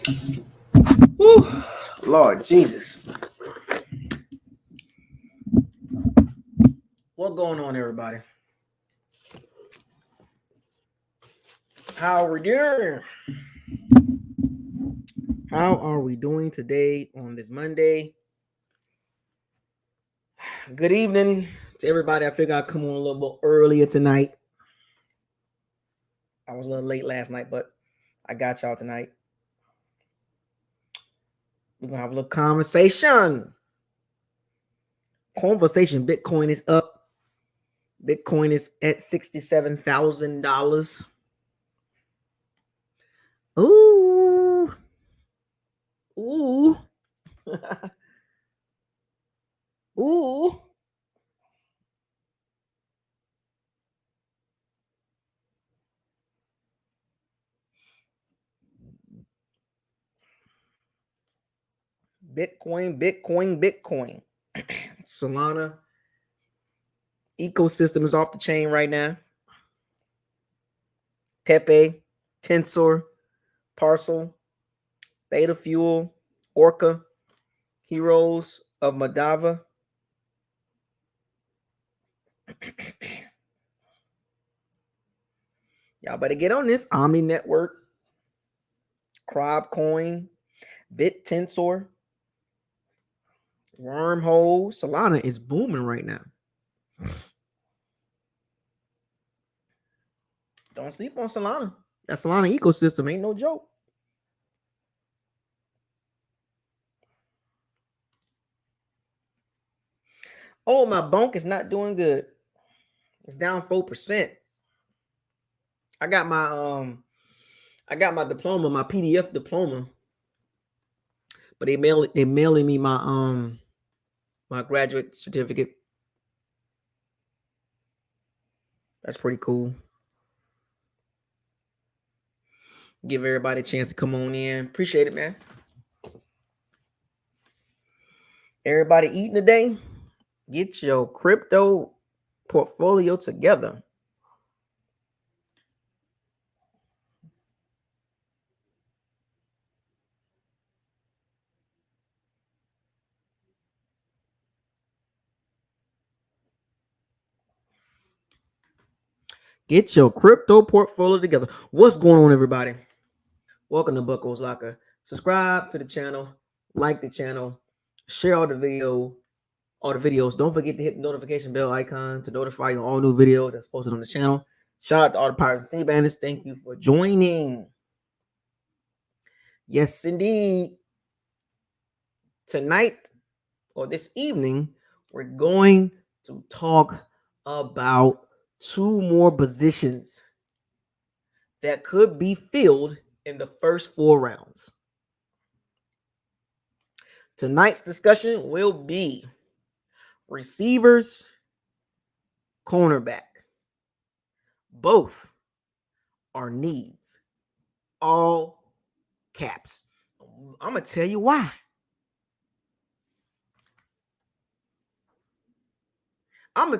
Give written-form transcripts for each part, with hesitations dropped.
Whew. Lord Jesus. What's going on, everybody? How are we doing? How are we doing today on this Monday? Good evening to everybody. I figured I'd come on a little bit earlier tonight. I was a little late last night, but I got y'all tonight. We're gonna have a little conversation. Bitcoin is up. Bitcoin is at $67,000. Ooh. Ooh. Ooh. Bitcoin. Solana ecosystem is off the chain right now. Pepe, Tensor, Parcel, Theta Fuel, Orca, Heroes of Madava. Y'all better get on this. Omni Network, Crobcoin, BitTensor, Wormhole. Solana is booming right now. Don't sleep on Solana. That Solana ecosystem ain't no joke. Oh, my bonk is not doing good. It's down 4%. I got my diploma, my PDF diploma, but they mailing me my my graduate certificate. That's pretty cool. Give everybody a chance to come on in. Appreciate it, man. Everybody eating today? Get your crypto portfolio together. Get your crypto portfolio together. What's going on, everybody? Welcome to BucosLocker. Subscribe to the channel, like the channel, share all the videos. Don't forget to hit the notification bell icon to notify you on all new videos that's posted on the channel. Shout out to all the Pirates and Sea Bandits. Thank you for joining. Yes, indeed. Tonight or this evening, we're going to talk about two more positions that could be filled in the first 4 rounds. Tonight's discussion will be receivers, cornerback. Both are needs. All caps. I'm going to tell you why.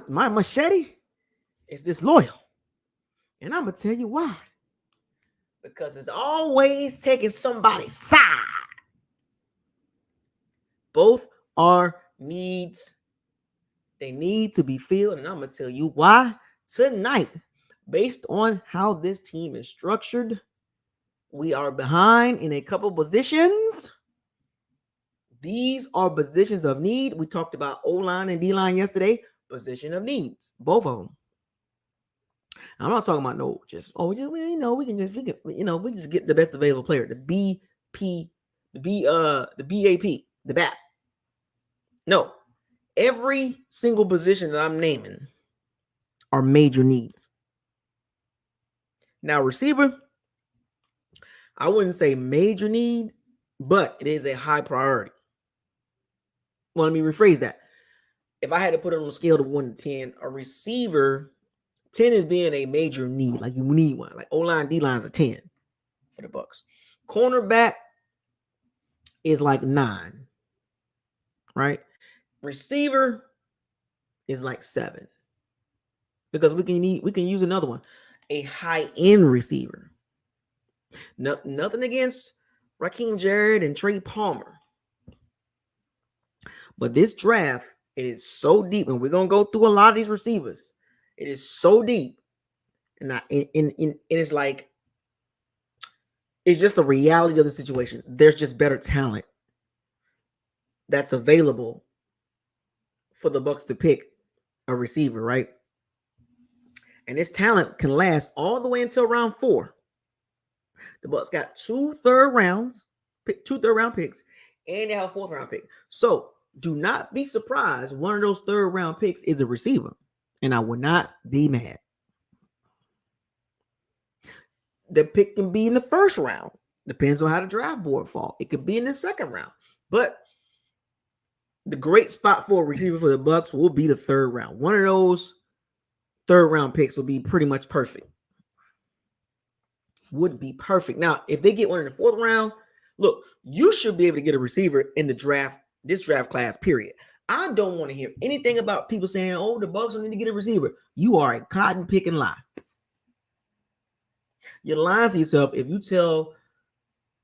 My machete is disloyal. And I'm going to tell you why. Because it's always taking somebody's side. Both are needs. They need to be filled. And I'm going to tell you why tonight. Based on how this team is structured, we are behind in a couple positions. These are positions of need. We talked about O-line and D-line yesterday. Position of needs. Both of them. I'm not talking about we just get the best available player. The BAP, the BAP. No, every single position that I'm naming are major needs. Now, receiver, I wouldn't say major need, but it is a high priority. Well, let me rephrase that. If I had to put it on a scale of 1 to 10, a receiver, 10 is being a major need. Like you need one. Like O-line, D-line is a 10 for the Bucs. Cornerback is like 9, right? Receiver is like 7. Because we can use another one. A high-end receiver. No, nothing against Raheem Jarrett and Trey Palmer. But this draft, it is so deep, and we're gonna go through a lot of these receivers. It is so deep, and it's like it's just the reality of the situation. There's just better talent that's available for the Bucs to pick a receiver, right? And this talent can last all the way until round 4. The Bucs got 2 third-round picks, and they have a 4th-round pick. So do not be surprised one of those 3rd-round picks is a receiver, and I would not be mad. The pick can be in the 1st round. Depends on how the draft board fall. It could be in the 2nd round, but the great spot for a receiver for the Bucs will be the 3rd round. One of those 3rd-round picks will be pretty much perfect. Would be perfect. Now, if they get one in the 4th round, look, you should be able to get a receiver in the draft, this draft class, period. I don't want to hear anything about people saying, oh, the Bucs don't need to get a receiver. You are a cotton picking lie. You're lying to yourself if you tell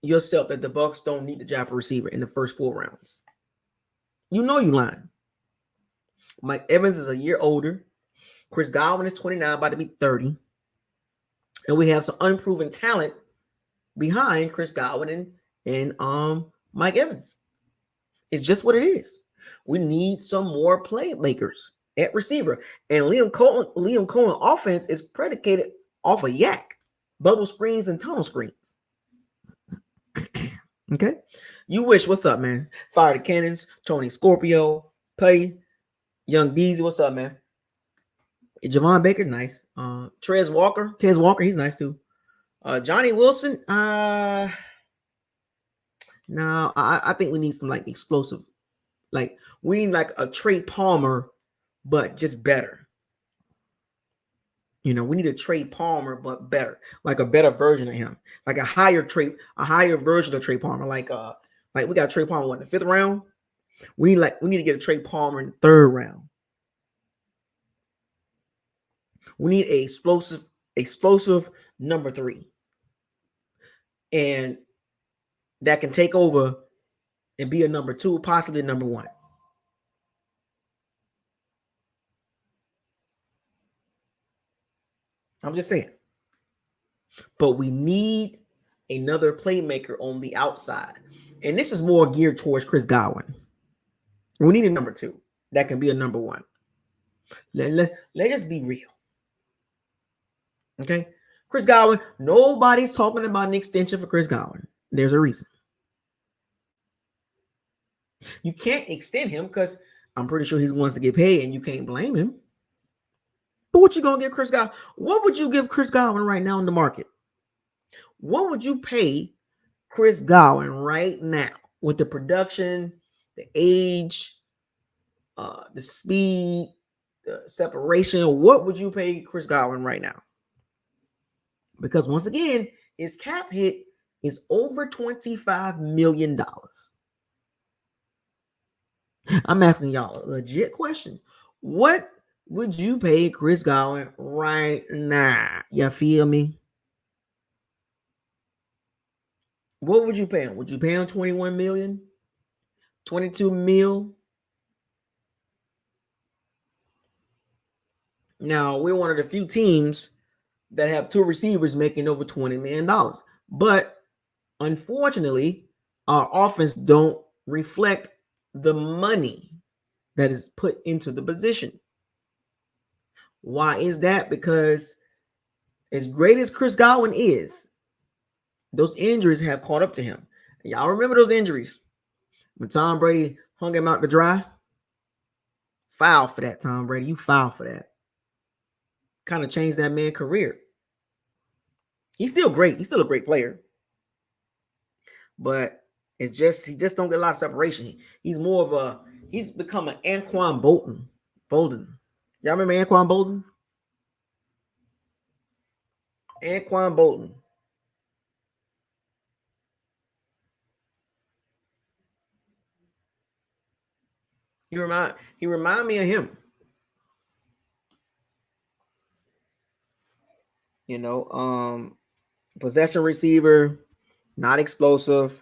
yourself that the Bucs don't need to draft a receiver in the first 4 rounds. You know you're lying. Mike Evans is a year older. Chris Godwin is 29, about to be 30. And we have some unproven talent behind Chris Godwin and Mike Evans. It's just what it is. We need some more playmakers at receiver. And Liam Cohen offense is predicated off of yak, bubble screens, and tunnel screens. Okay. You wish, what's up, man? Fire the Cannons, Tony Scorpio, Pay, Young Deezy, what's up, man? Javon Baker, nice. Tez Walker, he's nice too. Johnny Wilson, no, I think we need some like explosive, like we need like a Trey Palmer, but just better. You know, we need a Trey Palmer, but better, like a better version of him, like a higher version of Trey Palmer. Like we got Trey Palmer in the 5th round. We need to get a Trey Palmer in the 3rd round. We need a explosive number 3. And that can take over and be a number 2, possibly number 1. I'm just saying. But we need another playmaker on the outside. And this is more geared towards Chris Godwin. We need a number 2 that can be a number 1. Let's just be real. Okay? Chris Godwin, nobody's talking about an extension for Chris Godwin. There's a reason. You can't extend him because I'm pretty sure he wants to get paid, and you can't blame him. But what you gonna give Chris Godwin? What would you give Chris Godwin right now in the market? What would you pay Chris Godwin right now with the production, the age, the speed, the separation? What would you pay Chris Godwin right now? Because once again, his cap hit is over $25 million. I'm asking y'all a legit question. What would you pay Chris Godwin right now? You feel me? What would you pay him? Would you pay him 21 million? 22 mil? Now, we're one of the few teams that have 2 receivers making over $20 million. But unfortunately, our offense don't reflect the money that is put into the position. Why is that? Because as great as Chris Godwin is, those injuries have caught up to him. Y'all remember those injuries? When Tom Brady hung him out to dry? Foul for that, Tom Brady. You foul for that. Kind of changed that man's career. He's still great. He's still a great player. But he just don't get a lot of separation. He's become an Anquan Bolden. Y'all remember Anquan Bolden? Anquan Bolden. He remind me of him. You know, possession receiver, not explosive,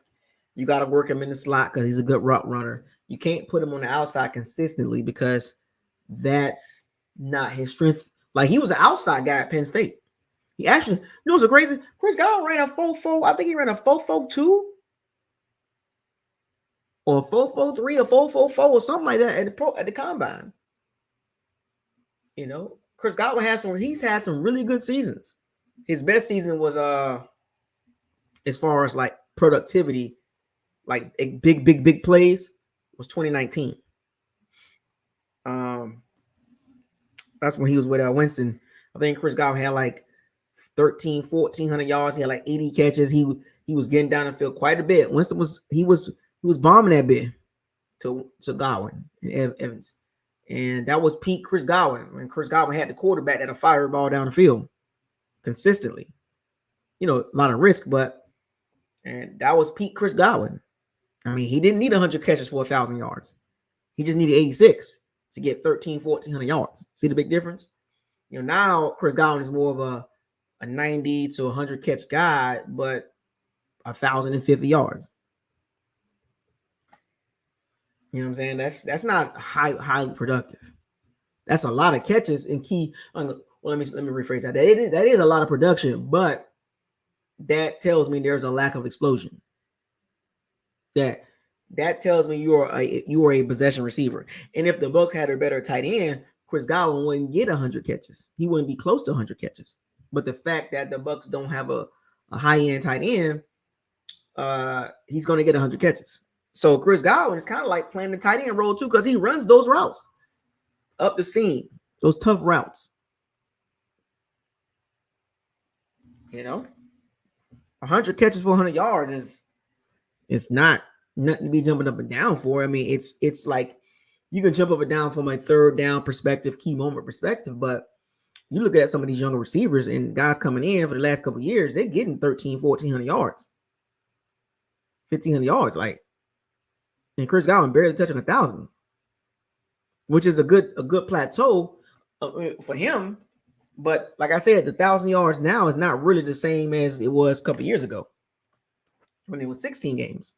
You got to work him in the slot because he's a good route runner. You can't put him on the outside consistently because that's not his strength. Like, he was an outside guy at Penn State. He actually, what's crazy? Chris Godwin ran a 4.4. I think he ran a 4.42 or a 4.43 or 4.44 or something like that at the combine. Chris Godwin he's had some really good seasons. His best season was as far as like productivity, like big plays, was 2019. That's when he was with Winston. I think Chris Godwin had like 1,400 yards. He had like 80 catches. He was getting down the field quite a bit. Winston was bombing that bit to Godwin and Evans. And that was peak Chris Godwin. When Chris Godwin had the quarterback that'll fire the ball down the field consistently. A lot of risk, and that was peak Chris Godwin. I mean, he didn't need 100 catches for 1,000 yards. He just needed 86 to get 1,400 yards. See the big difference? Now Chris Godwin is more of a 90 to 100 catch guy, but 1,050 yards. You know what I'm saying? That's not highly productive. That's a lot of catches and key. Well, let me rephrase that. That is a lot of production, but that tells me there's a lack of explosion. That tells me you are a possession receiver. And if the Bucs had a better tight end, Chris Godwin wouldn't get 100 catches. He wouldn't be close to 100 catches. But the fact that the Bucs don't have a high-end tight end, he's going to get 100 catches. So Chris Godwin is kind of like playing the tight end role too, because he runs those routes up the seam, those tough routes. 100 catches for 100 yards it's not nothing to be jumping up and down for. I mean, it's like you can jump up and down from a third down perspective, key moment perspective, but you look at some of these younger receivers and guys coming in for the last couple of years, they're getting 1,400 yards, 1,500 yards, and Chris Godwin barely touching 1,000, which is a good plateau for him. But like I said, the 1,000 yards now is not really the same as it was a couple of years ago when it was 16 games.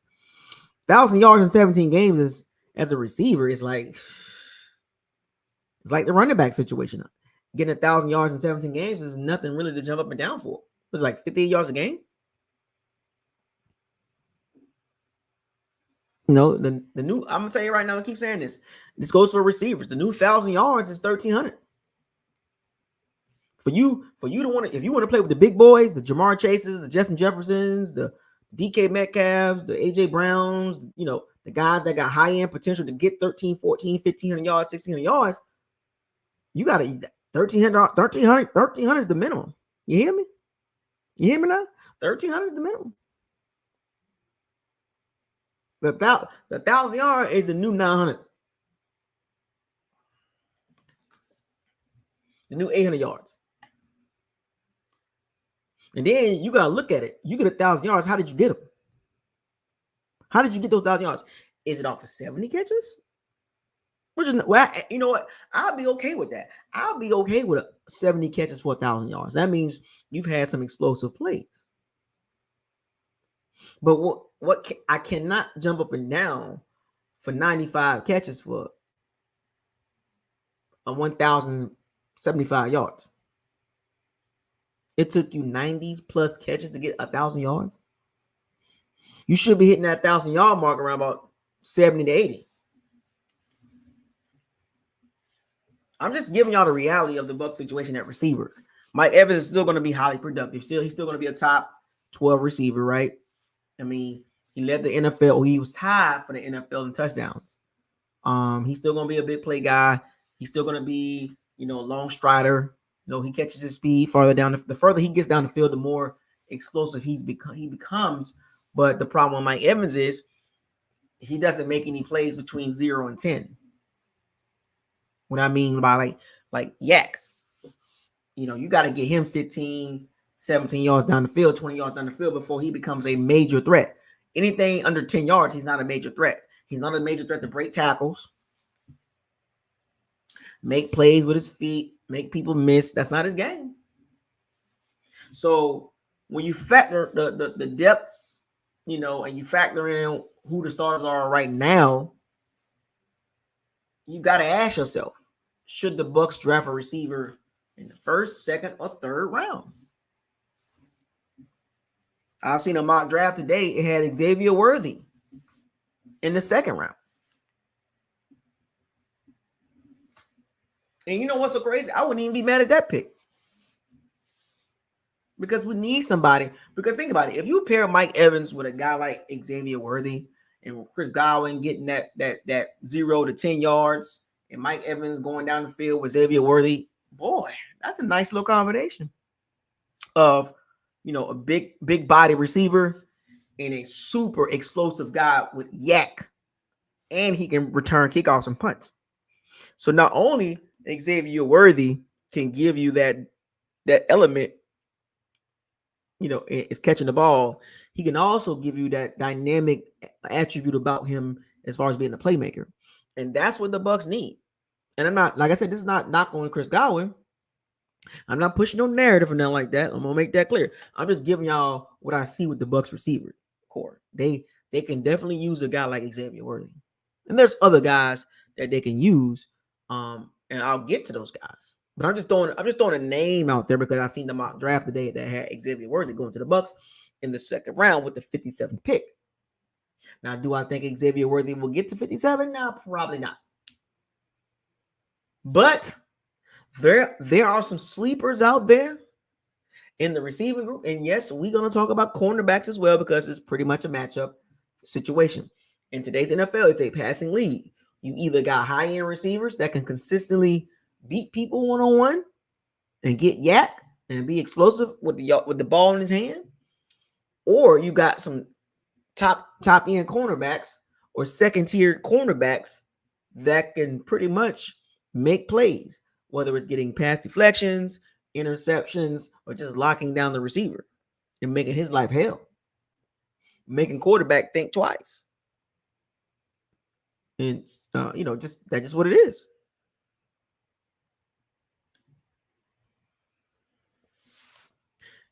1,000 yards in 17 games as a receiver is like the running back situation. Getting 1,000 yards in 17 games is nothing really to jump up and down for. It's like 58 yards a game. The new, I'm gonna tell you right now, I keep saying this. This goes for receivers. The new 1,000 yards is 1,300. For you to want to, if you want to play with the big boys, the Jamar Chases, the Justin Jeffersons, the DK Metcalfs, the AJ Browns, the guys that got high end potential to get 13, 14, 1,500 yards, 1,600 yards, you got to 1,300 is the minimum. You hear me? You hear me now? 1,300 is the minimum. The 1,000 yard is the new 900. The new 800 yards. And then you got to look at it. You get 1,000 yards. How did you get them? How did you get those 1,000 yards? Is it off of 70 catches? Which is, well, you know what? I'll be okay with that. I'll be okay with 70 catches for 1,000 yards. That means you've had some explosive plays. But I cannot jump up and down for 95 catches for 1,075 yards. It took you 90 plus catches to get 1,000 yards. You should be hitting that 1,000 yard mark around about 70 to 80. I'm just giving y'all the reality of the Bucs situation at receiver. Mike Evans is still going to be highly productive. He's still going to be a top 12 receiver, right? I mean, he led the NFL. He was tied for the NFL in touchdowns. He's still going to be a big play guy. He's still going to be, a long strider. He catches his speed farther down. The further he gets down the field, the more explosive he becomes. But the problem with Mike Evans is he doesn't make any plays between 0 and 10. What I mean by like Yak, you got to get him 15, 17 yards down the field, 20 yards down the field before he becomes a major threat. Anything under 10 yards, he's not a major threat. He's not a major threat to break tackles, make plays with his feet, make people miss. That's not his game. So when you factor the depth and you factor in who the stars are right now, you got to ask yourself, should the Bucks draft a receiver in the first, second, or third round? I've seen a mock draft today. It had Xavier Worthy in the second round. And you know what's so crazy? I wouldn't even be mad at that pick. Because we need somebody. Because think about it. If you pair Mike Evans with a guy like Xavier Worthy and Chris Godwin getting that 0 to 10 yards and Mike Evans going down the field with Xavier Worthy, boy, that's a nice little combination of, a big body receiver and a super explosive guy with yak, and he can return kickoffs and punts. So not only Xavier Worthy can give you that element, is catching the ball, he can also give you that dynamic attribute about him as far as being a playmaker. And that's what the Bucks need. And I'm not, like I said, this is not knock on Chris Godwin. I'm not pushing no narrative or nothing like that. I'm gonna make that clear. I'm just giving y'all what I see with the Bucks receiver core. They can definitely use a guy like Xavier Worthy. And there's other guys that they can use. And I'll get to those guys. But I'm just throwing a name out there because I seen the mock draft today that had Xavier Worthy going to the Bucks in the second round with the 57th pick. Now, do I think Xavier Worthy will get to 57? No, probably not. But there are some sleepers out there in the receiving group. And yes, we're going to talk about cornerbacks as well because it's pretty much a matchup situation. In today's NFL, it's a passing league. You either got high-end receivers that can consistently beat people one-on-one and get yak and be explosive with the ball in his hand, or you got some top-end cornerbacks or second-tier cornerbacks that can pretty much make plays, whether it's getting pass deflections, interceptions, or just locking down the receiver and making his life hell, making quarterback think twice. And that's just what it is.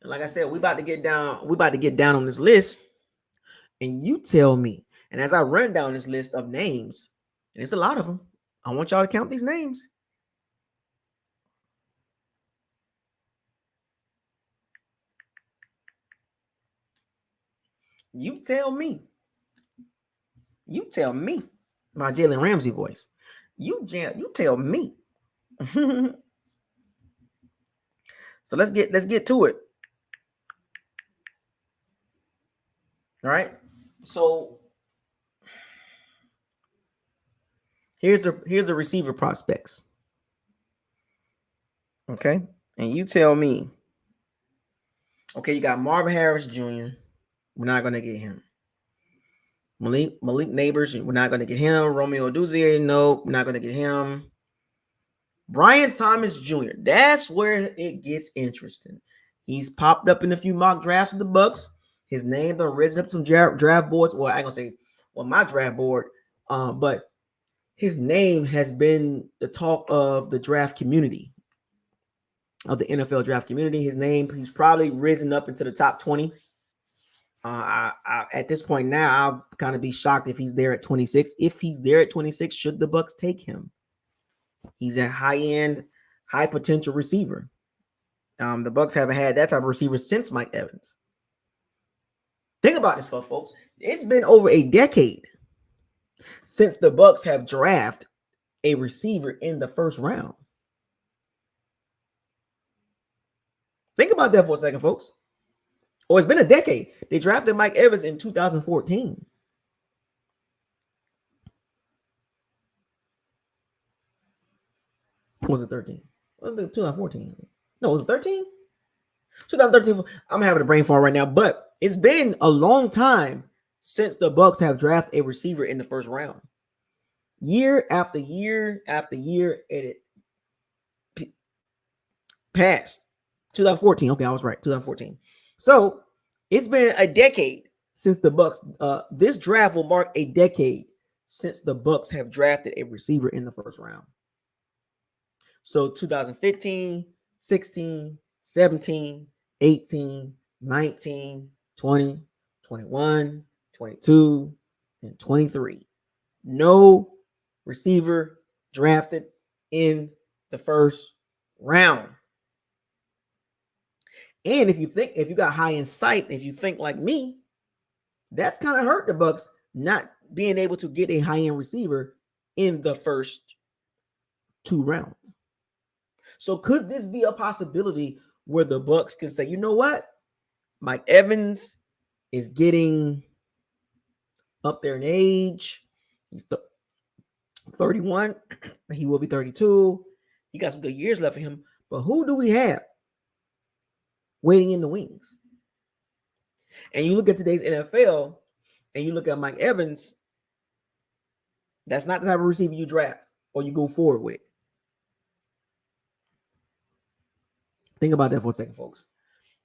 And like I said, we about to get down on this list, and you tell me. And as I run down this list of names, and it's a lot of them, I want y'all to count these names. You tell me. You tell me. My Jalen Ramsey voice. You tell me. So let's get to it. All right. So here's the receiver prospects. Okay. And you tell me. Okay, you got Marvin Harris Jr. We're not gonna get him. Malik Neighbors, we're not gonna get him. Romeo Oduzier, no, we're not gonna get him. Brian Thomas Jr. That's where it gets interesting. He's popped up in a few mock drafts of the Bucks. His name done risen up some draft boards. Well, I ain't gonna say my draft board, but his name has been the talk of the draft community, of the NFL draft community. He's probably risen up into the top 20. At this point now, I'll kind of be shocked if he's there at 26. If he's there at 26, should the Bucks take him? He's a high-end, high potential receiver. The Bucks haven't had that type of receiver since Mike Evans. Think about this, folks. It's been over a decade since the Bucks have drafted a receiver in the first round. Think about that for a second, folks. Or it's been a decade. They drafted Mike Evans in 2014. Was it 13? Was it 2014? No, was it 13? 2013. I'm having a brain fart right now, but it's been a long time since the Bucks have drafted a receiver in the first round. Year after year after year, and it passed. 2014. Okay, I was right. 2014. So it's been a decade since the Bucks. This draft will mark a decade since the Bucks have drafted a receiver in the first round. So 2015, 16, 17, 18, 19, 20, 21, 22, and 23. No receiver drafted in the first round. And if you got high in sight, if you think like me, that's kind of hurt the Bucs not being able to get a high-end receiver in the first 2 rounds. So could this be a possibility where the Bucs can say, you know what? Mike Evans is getting up there in age. He's 31. He will be 32. He got some good years left for him. But who do we have waiting in the wings? And you look at today's NFL and you look at Mike Evans, that's not the type of receiver you draft or you go forward with. Think about that for a second, folks.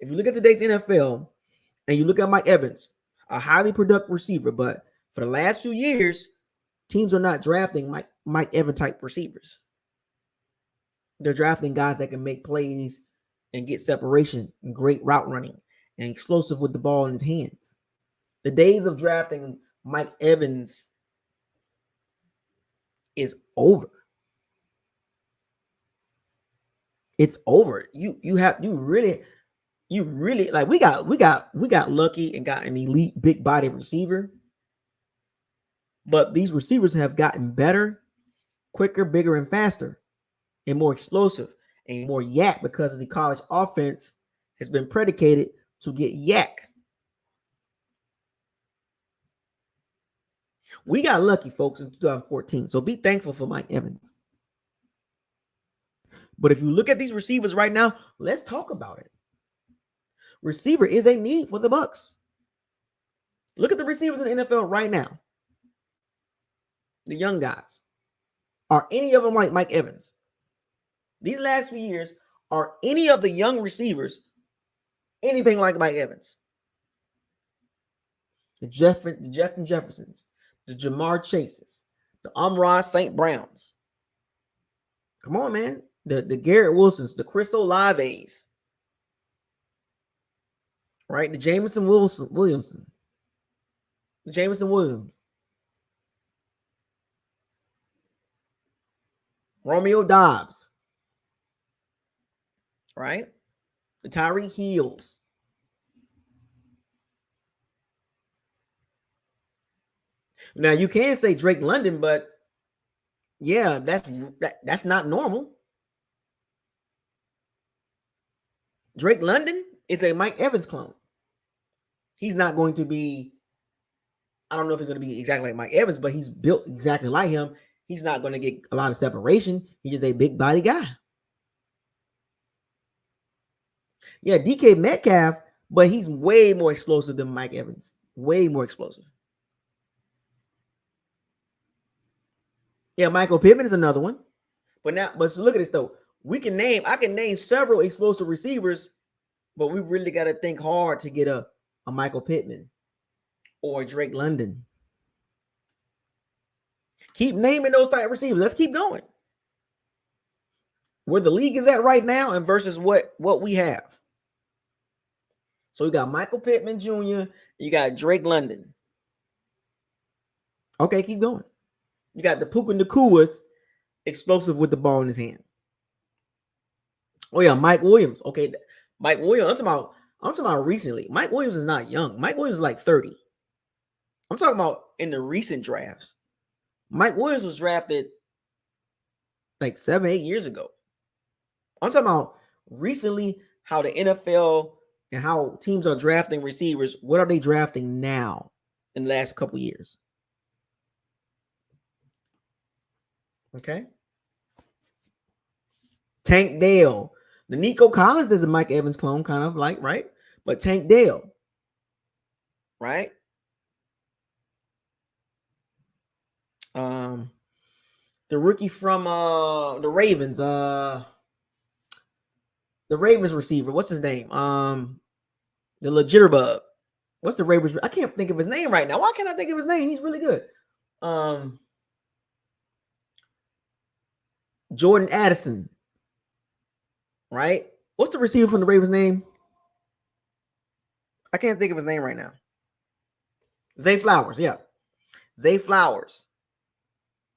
If you look at today's NFL and you look at Mike Evans, a highly productive receiver, but for the last few years, teams are not drafting Mike Evans type receivers. They're drafting guys that can make plays and get separation and great route running and explosive with the ball in his hands. The days of drafting Mike Evans is over. It's over. You really like we got lucky and got an elite big body receiver. But these receivers have gotten better, quicker, bigger, and faster, and more explosive and more yak because of the college offense has been predicated to get yak. We got lucky, folks, in 2014. So be thankful for Mike Evans. But if you look at these receivers right now, let's talk about it. Receiver is a need for the Bucs. Look at the receivers in the NFL right now. The young guys. Are any of them like Mike Evans? These last few years, are any of the young receivers anything like Mike Evans? The Justin Jeffersons, the Jamar Chases, the Amon St. Browns. Come on, man. The Garrett Wilsons, the Chris Olaves. Right? The Jameson Williamson. The Jameson Williams. Romeo Dobbs. Right? The Tyreek Hills. Now you can say Drake London, but yeah, that's not normal. Drake London is a Mike Evans clone. He's not going to be, I don't know if he's going to be exactly like Mike Evans, but he's built exactly like him. He's not going to get a lot of separation. He's just a big body guy. Yeah, DK Metcalf, but he's way more explosive than Mike Evans. Way more explosive. Yeah, Michael Pittman is another one. But look at this though. I can name several explosive receivers, but we really got to think hard to get a Michael Pittman or Drake London. Keep naming those type of receivers. Let's keep going. Where the league is at right now and versus what we have. So you got Michael Pittman Jr., you got Drake London. Okay, keep going. You got the Puka Nakuas, explosive with the ball in his hand. Oh yeah, Mike Williams. Okay, Mike Williams. I'm talking about recently. Mike Williams is not young. Mike Williams is like 30. I'm talking about in the recent drafts. Mike Williams was drafted like 7-8 years ago. I'm talking about recently how the NFL and how teams are drafting receivers. What are they drafting now in the last couple years? Okay. Tank Dell. The Nico Collins is a Mike Evans clone, kind of like, right? But Tank Dell, right? The rookie from the Ravens, the Ravens receiver. What's his name? The Legitterbug. What's the Ravens? I can't think of his name right now. Why can't I think of his name? He's really good. Jordan Addison. Right? What's the receiver from the Ravens name? I can't think of his name right now. Zay Flowers, yeah. Zay Flowers,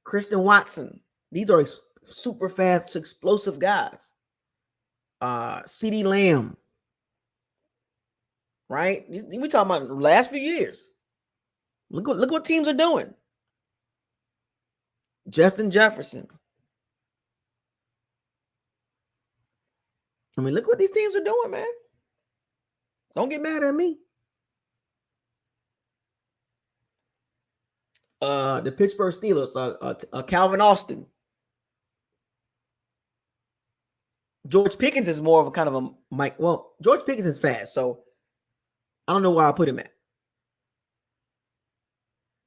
Christian Watson. These are super fast, explosive guys. CeeDee Lamb, right? We talking about the last few years. Look what teams are doing. Justin Jefferson. I mean, look what these teams are doing, man. Don't get mad at me. The Pittsburgh Steelers, Calvin Austin. George Pickens is more of a kind of a Mike. Well, George Pickens is fast, so I don't know why I put him at.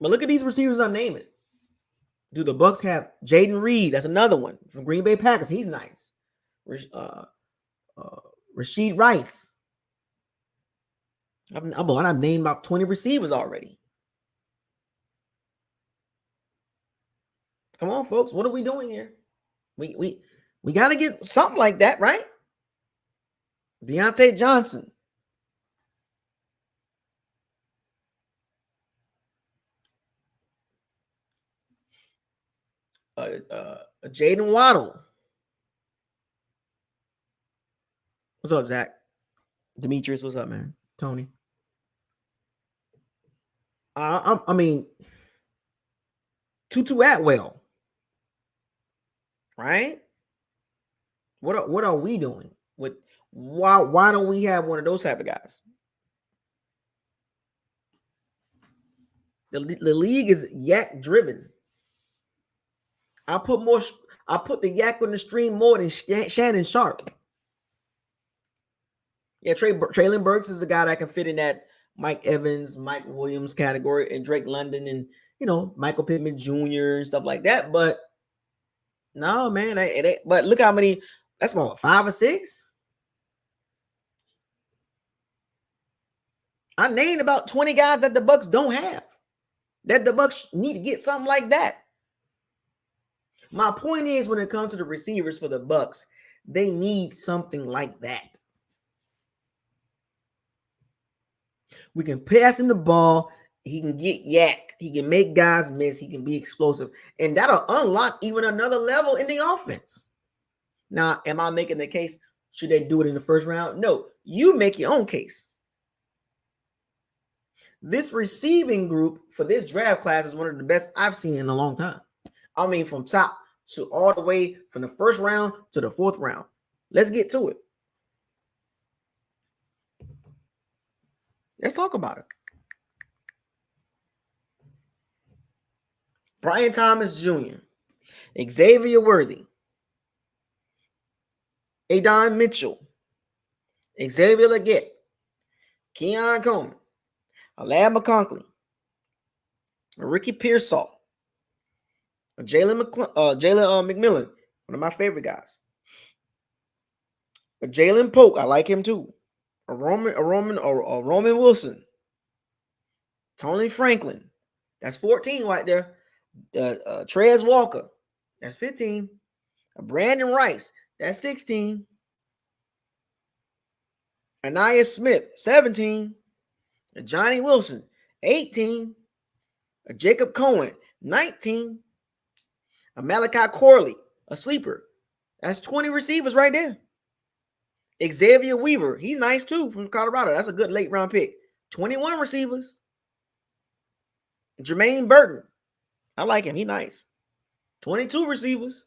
But look at these receivers I'm naming. Do the Bucks have Jaden Reed? That's another one from Green Bay Packers. He's nice. Rashid Rice. I've named about 20 receivers already. Come on, folks. What are we doing here? We got to get something like that, right? Deontay Johnson. Jaden Waddle. What's up, Zach? Demetrius, what's up, man? Tony. I mean, Tutu Atwell, right? What are we doing with? Why don't we have one of those type of guys? The league is yak driven. I put the yak on the stream more than Shannon Sharp. Yeah, Traylon Burks is the guy that can fit in that Mike Evans, Mike Williams category, and Drake London, and Michael Pittman Jr. and stuff like that. But no, man, it ain't. But look how many. That's what, 5 or 6. I named about 20 guys that the Bucks don't have. That the Bucks need to get something like that. My point is, when it comes to the receivers for the Bucks, they need something like that. We can pass him the ball. He can get yak. He can make guys miss. He can be explosive. And that'll unlock even another level in the offense. Now, am I making the case? Should they do it in the first round? No. You make your own case. This receiving group for this draft class is one of the best I've seen in a long time. I mean, from top to all the way from the first round to the 4th round. Let's get to it. Let's talk about it. Brian Thomas Jr., Xavier Worthy, Adon Mitchell, Xavier Legette, Keon Coleman, Alad McConkley, Ricky Pearsall, Jalen McMillan, one of my favorite guys. Jalen Polk, I like him too. Roman Wilson, Tony Franklin, that's 14 right there. Trez Walker, that's 15. Brandon Rice, that's 16. Anaya Smith, 17. Johnny Wilson, 18. Jacob Cohen, 19. Malachi Corley, a sleeper. That's 20 receivers right there. Xavier Weaver, he's nice too from Colorado. That's a good late round pick. 21 receivers. Jermaine Burton, I like him. He's nice. 22 receivers.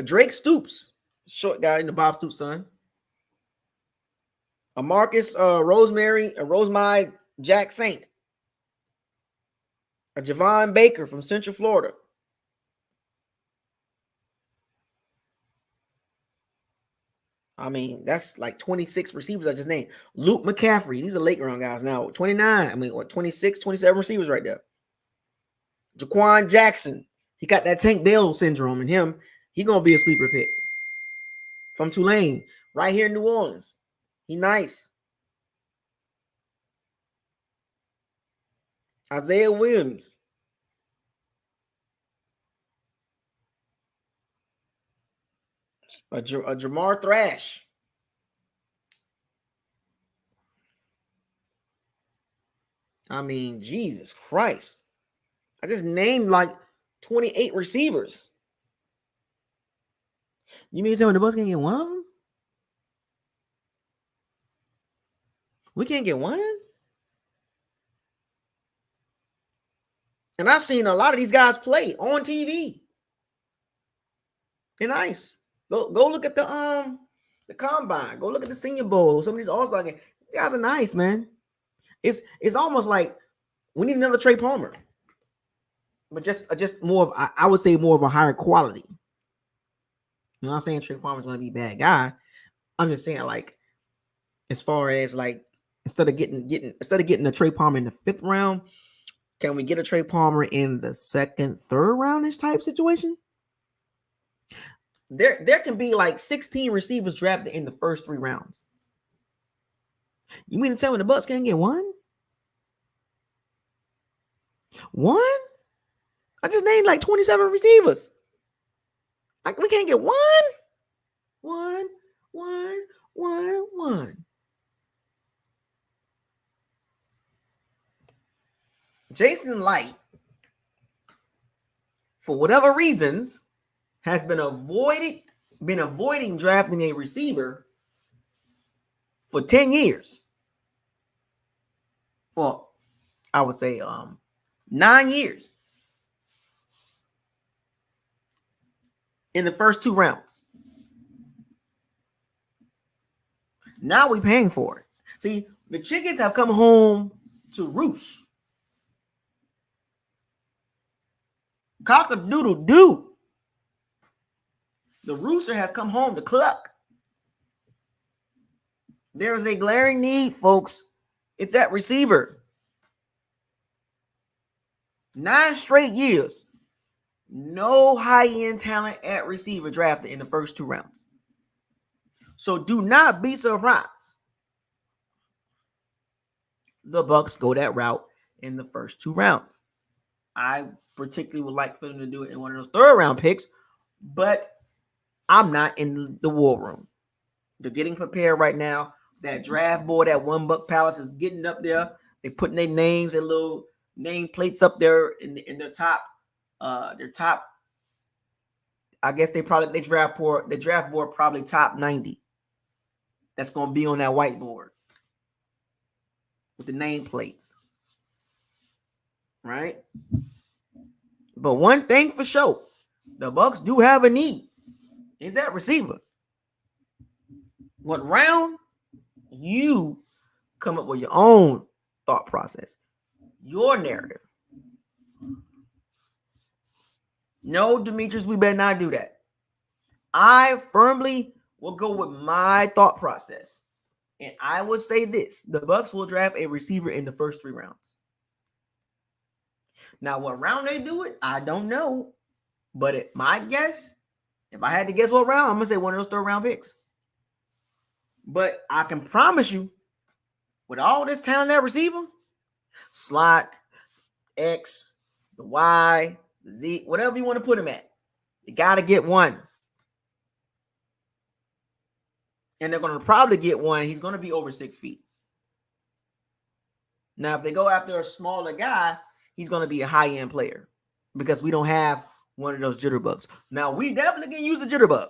Drake Stoops, short guy in the Bob Stoops son. A Marcus Rosemary Jack Saint. A Javon Baker from Central Florida. I mean, that's like 26 receivers I just named. Luke McCaffrey, these are late round guys now. 29, 26, 27 receivers right there. Jaquan Jackson, he got that Tank Dell syndrome in him. He gonna be a sleeper pick from Tulane, right here in New Orleans. He nice. Isaiah Williams. A Jamar Thrash. I mean, Jesus Christ. I just named like 28 receivers. You mean to tell me the Bucs can't get one of them? We can't get one? And I've seen a lot of these guys play on TV. And nice. Go look at the combine. Go look at the Senior Bowl. Some of these All-Star games. These guys are nice, man. It's almost like we need another Trey Palmer, but just more of I would say more of a higher quality. I'm not saying Trey Palmer's going to be a bad guy. I'm just saying like as far as like instead of getting a Trey Palmer in the 5th round, can we get a Trey Palmer in the 2nd, 3rd roundish type situation? There can be like 16 receivers drafted in the first 3 rounds. You mean to tell me the Bucs can't get one? One? I just named like 27 receivers. Like we can't get one. Jason Light, for whatever reasons, has been avoiding drafting a receiver for 10 years. Well, I would say 9 years. In the first 2 rounds. Now we're paying for it. See, the chickens have come home to roost. Cock-a-doodle-doo. The rooster has come home to cluck. There is a glaring need, folks. It's at receiver. 9 straight years. No high-end talent at receiver drafted in the first 2 rounds. So do not be surprised. The Bucs go that route in the first 2 rounds. I particularly would like for them to do it in one of those 3rd round picks, but I'm not in the war room. They're getting prepared right now. That draft board at One Buck Palace is getting up there. They're putting their names and little name plates up there in their top. Their top. I guess they draft board probably top 90. That's gonna be on that whiteboard with the name plates, right? But one thing for sure, the Bucs do have a need. Is that receiver? What round? You come up with your own thought process, your narrative. No, Demetrius, we better not do that. I firmly will go with my thought process. And I will say this. The Bucs will draft a receiver in the first 3 rounds. Now, what round they do it, I don't know. But my guess, if I had to guess what round, I'm going to say one of those 3rd round picks. But I can promise you, with all this talent at receiver, slot, X, the Y, the Z, whatever you want to put him at, you got to get one. And they're going to probably get one. He's going to be over 6 feet. Now, if they go after a smaller guy, he's going to be a high-end player because we don't have one of those jitterbugs. Now, we definitely can use a jitterbug.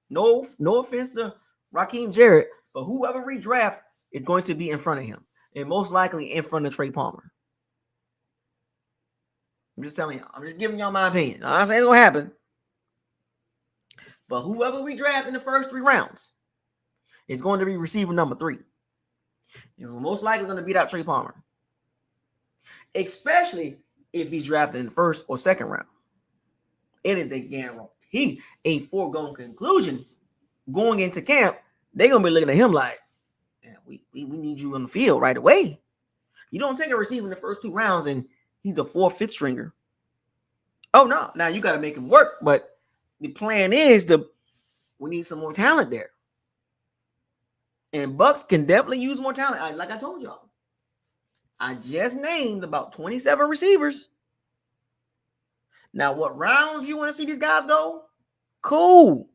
No offense to Raheem Jarrett, but whoever we draft is going to be in front of him, and most likely in front of Trey Palmer. I'm just telling you. I'm just giving y'all my opinion. I'm not saying it's going to happen. But whoever we draft in the first 3 rounds is going to be receiver number 3. It's most likely going to beat out Trey Palmer. Especially if he's drafted in the 1st or 2nd round. It is a guarantee, a foregone conclusion. Going into camp, they're going to be looking at him like, yeah, we need you on the field right away. You don't take a receiver in the first 2 rounds and he's a 4th, 5th stringer. Oh, no. Now you got to make him work. But the plan is we need some more talent there. And Bucs can definitely use more talent. Like I told y'all, I just named about 27 receivers. Now, what rounds you want to see these guys go? Cool.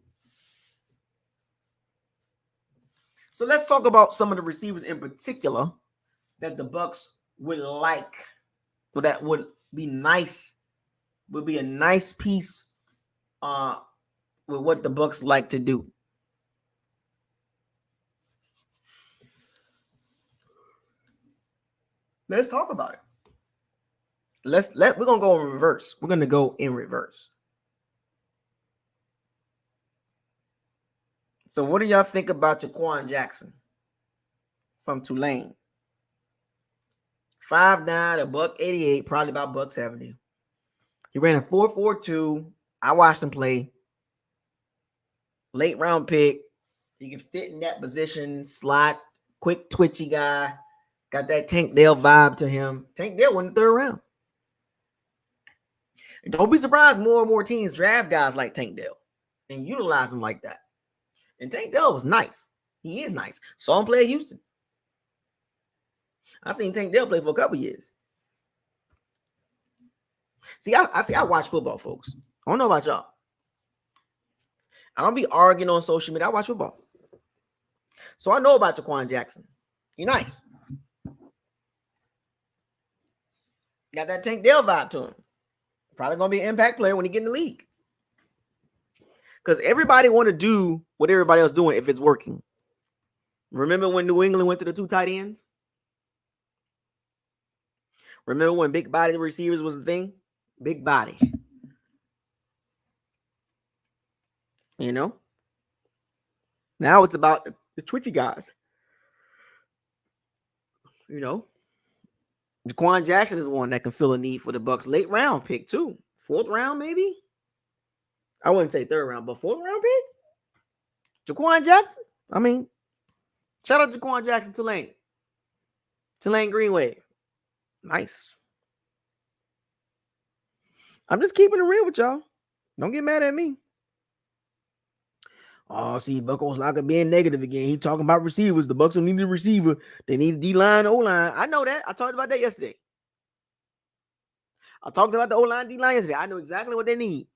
So let's talk about some of the receivers in particular that the Bucs would like, well, that would be nice, would be a nice piece with what the Bucs like to do? Let's talk about it. We're gonna go in reverse. We're gonna go in reverse. So what do y'all think about Jaquan Jackson from Tulane? 5'9", a $188, probably about $170. He ran a 4.42. I watched him play. Late round pick. He can fit in that position, slot, quick, twitchy guy. Got that Tank Dell vibe to him. Tank Dell won the third round. And don't be surprised, more and more teams draft guys like Tank Dell and utilize them like that. And Tank Dell was nice. He is nice. Saw him play at Houston. I seen Tank Dell play for a couple years. See, I watch football, folks. I don't know about y'all. I don't be arguing on social media. I watch football. So I know about Jaquan Jackson. He's nice. Got that Tank Dell vibe to him. Probably going to be an impact player when he get in the league. Because everybody want to do what everybody else doing if it's working. Remember when New England went to the 2 tight ends? Remember when big body receivers was the thing? Big body. You know? Now it's about the twitchy guys. You know? Jaquan Jackson is one that can fill a need for the Bucs. Late round pick, too. 4th round, maybe? I wouldn't say 3rd round, but 4th round pick? Jaquan Jackson? I mean, shout out to Jaquan Jackson, Tulane. Tulane Greenway. Nice. I'm just keeping it real with y'all. Don't get mad at me. Oh, see, BucosLocker being negative again. He talking about receivers. The Bucs don't need a receiver. They need a D-line, O-line. I know that. I talked about that yesterday. I talked about the O-line, D-line yesterday. I know exactly what they need.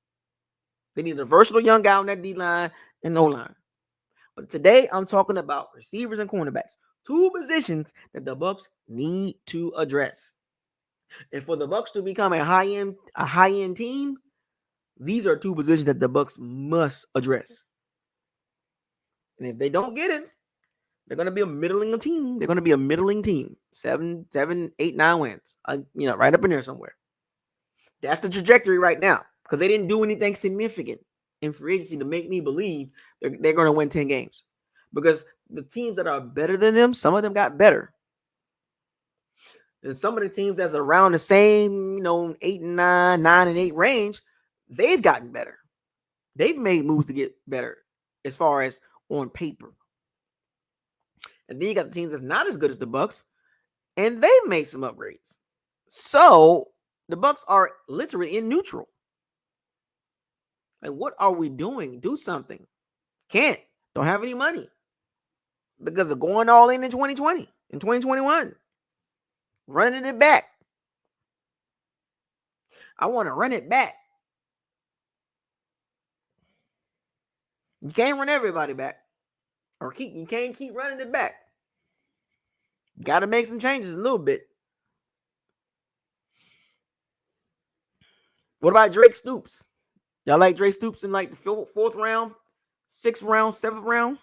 They need a versatile young guy on that D-line and O-line. But today, I'm talking about receivers and cornerbacks. 2 positions that the Bucs need to address. And for the Bucs to become a high-end team, these are 2 positions that the Bucs must address. And if they don't get it, they're going to be a middling team. They're going to be a middling team. 7, 8, 9 wins. Right up in there somewhere. That's the trajectory right now. Because they didn't do anything significant in free agency to make me believe they're going to win 10 games. Because the teams that are better than them, some of them got better. And some of the teams that's around the same, 8 and 9, 9 and 8 range, they've gotten better. They've made moves to get better as far as on paper. And then you got the teams that's not as good as the Bucs, and they've made some upgrades. So the Bucs are literally in neutral. Like, what are we doing? Do something. Can't. Don't have any money. Because they're going all in 2020, in 2021. Running it back. I want to run it back. You can't run everybody back. You can't keep running it back. Got to make some changes a little bit. What about Drake Stoops? Y'all like Drake Stoops in like the 4th round, 6th round, 7th round?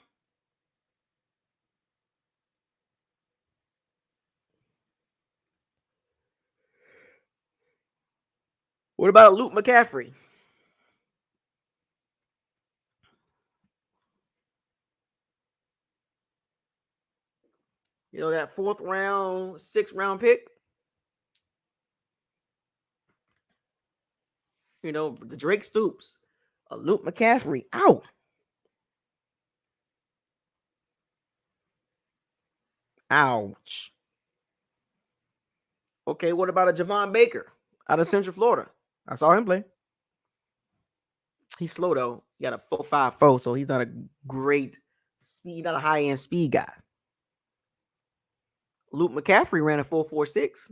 What about Luke McCaffrey? That 4th round, 6th round pick? The Drake Stoops. Luke McCaffrey. Ow. Ouch. Okay, what about a Javon Baker out of Central Florida? I saw him play. He's slow, though. He got a 4.54, so he's not a great speed, not a high-end speed guy. Luke McCaffrey ran a 4.46.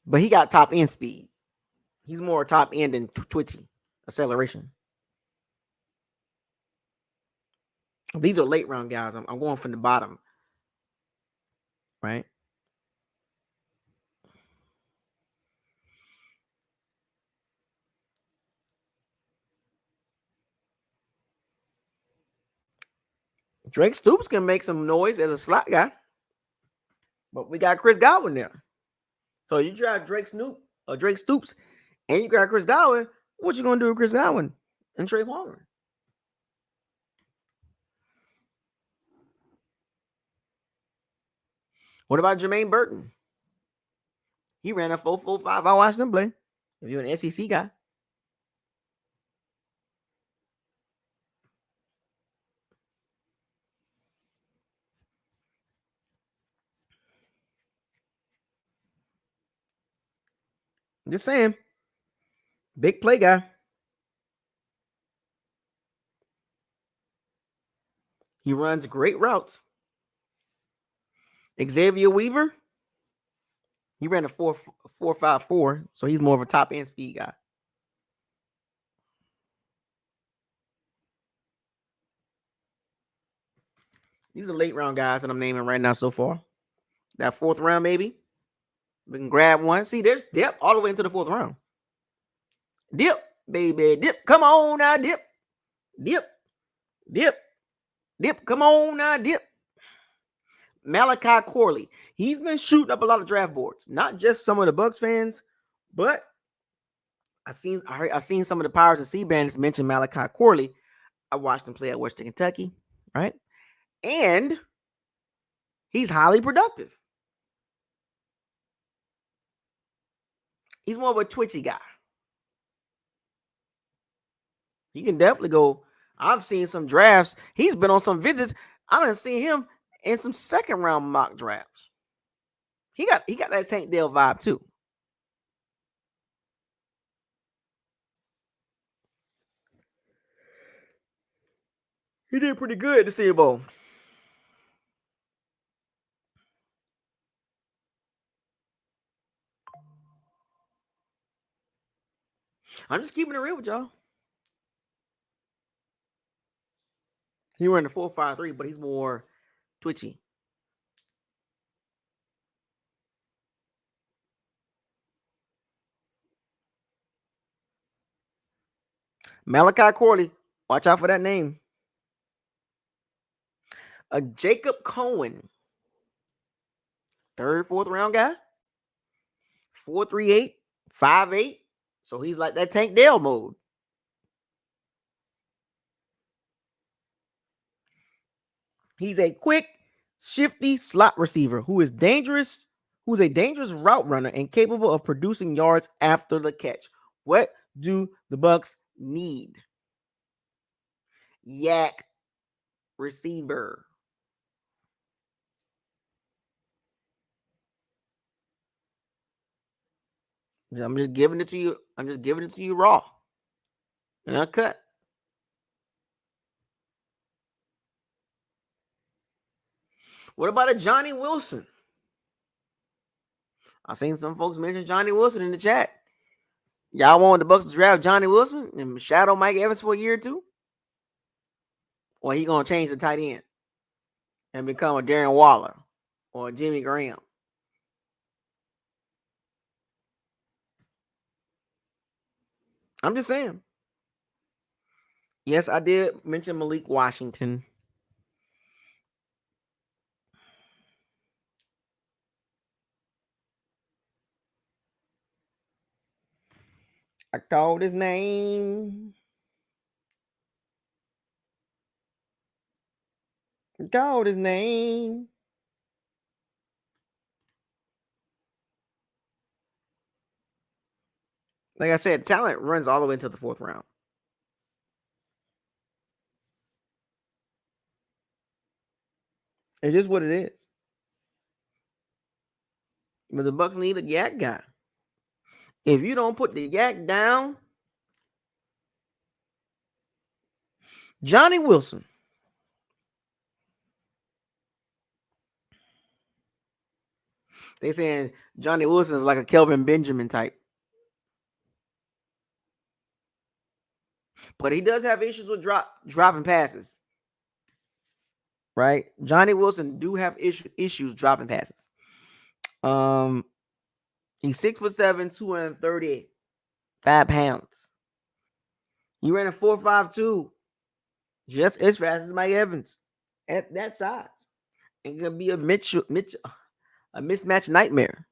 But he got top end speed. He's more top end than twitchy acceleration. These are late round guys. I'm going from the bottom, right? Drake Stoops can make some noise as a slot guy, but we got Chris Godwin there. So you try Drake Stoops, and you got Chris Godwin. What you gonna do with Chris Godwin and Trey Palmer? What about Jermaine Burton? He ran a 4.45. I watched him play. If you're an SEC guy, I'm just saying, big play guy. He runs great routes. Xavier Weaver, he ran a 4.54, so he's more of a top end speed guy. These are late round guys that I'm naming right now so far. That fourth round, maybe we can grab one. See, there's depth all the way into the fourth round. Dip, baby, dip. Come on now, dip, dip, dip, dip. Come on now, dip. Malachi Corley. He's been shooting up a lot of draft boards, not just some of the Bucks fans, but I seen some of the Powers and C bandits mention Malachi Corley. I watched him play at Western Kentucky, right? And he's highly productive. He's more of a twitchy guy. He can definitely go. I've seen some drafts. He's been on some visits. I done seen him in some second round mock drafts. He got that Tank Dell vibe too. He did pretty good at the Senior Bowl. I'm just keeping it real with y'all. He ran the 4.53, but he's more twitchy. Malachi Corley, watch out for that name. A Jacob Cohen, third, fourth round guy. 4.38, 5.8. So he's like that Tank Dell mode. He's a quick, shifty slot receiver who is dangerous, who's a dangerous route runner and capable of producing yards after the catch. What do the Bucks need? Yak receiver. I'm just giving it to you. I'm just giving it to you raw. And uncut. What about a Johnny Wilson? I seen some folks mention Johnny Wilson in the chat. Y'all want the Bucks to draft Johnny Wilson and shadow Mike Evans for a year or two? Or he gonna change the tight end and become a Darren Waller or a Jimmy Graham? I'm just saying. Yes, I did mention Malik Washington. I called his name. I called his name. Like I said, talent runs all the way into the fourth round. It's just what it is. But the Bucks need a yak guy. If you don't put the yak down, Johnny Wilson. They saying Johnny Wilson is like a Kelvin Benjamin type. But he does have issues with dropping passes. right? Johnny Wilson do have issues dropping passes. He's 6'7", 235 pounds. He ran a 4.52, just as fast as Mike Evans at that size. It could be a mismatch nightmare.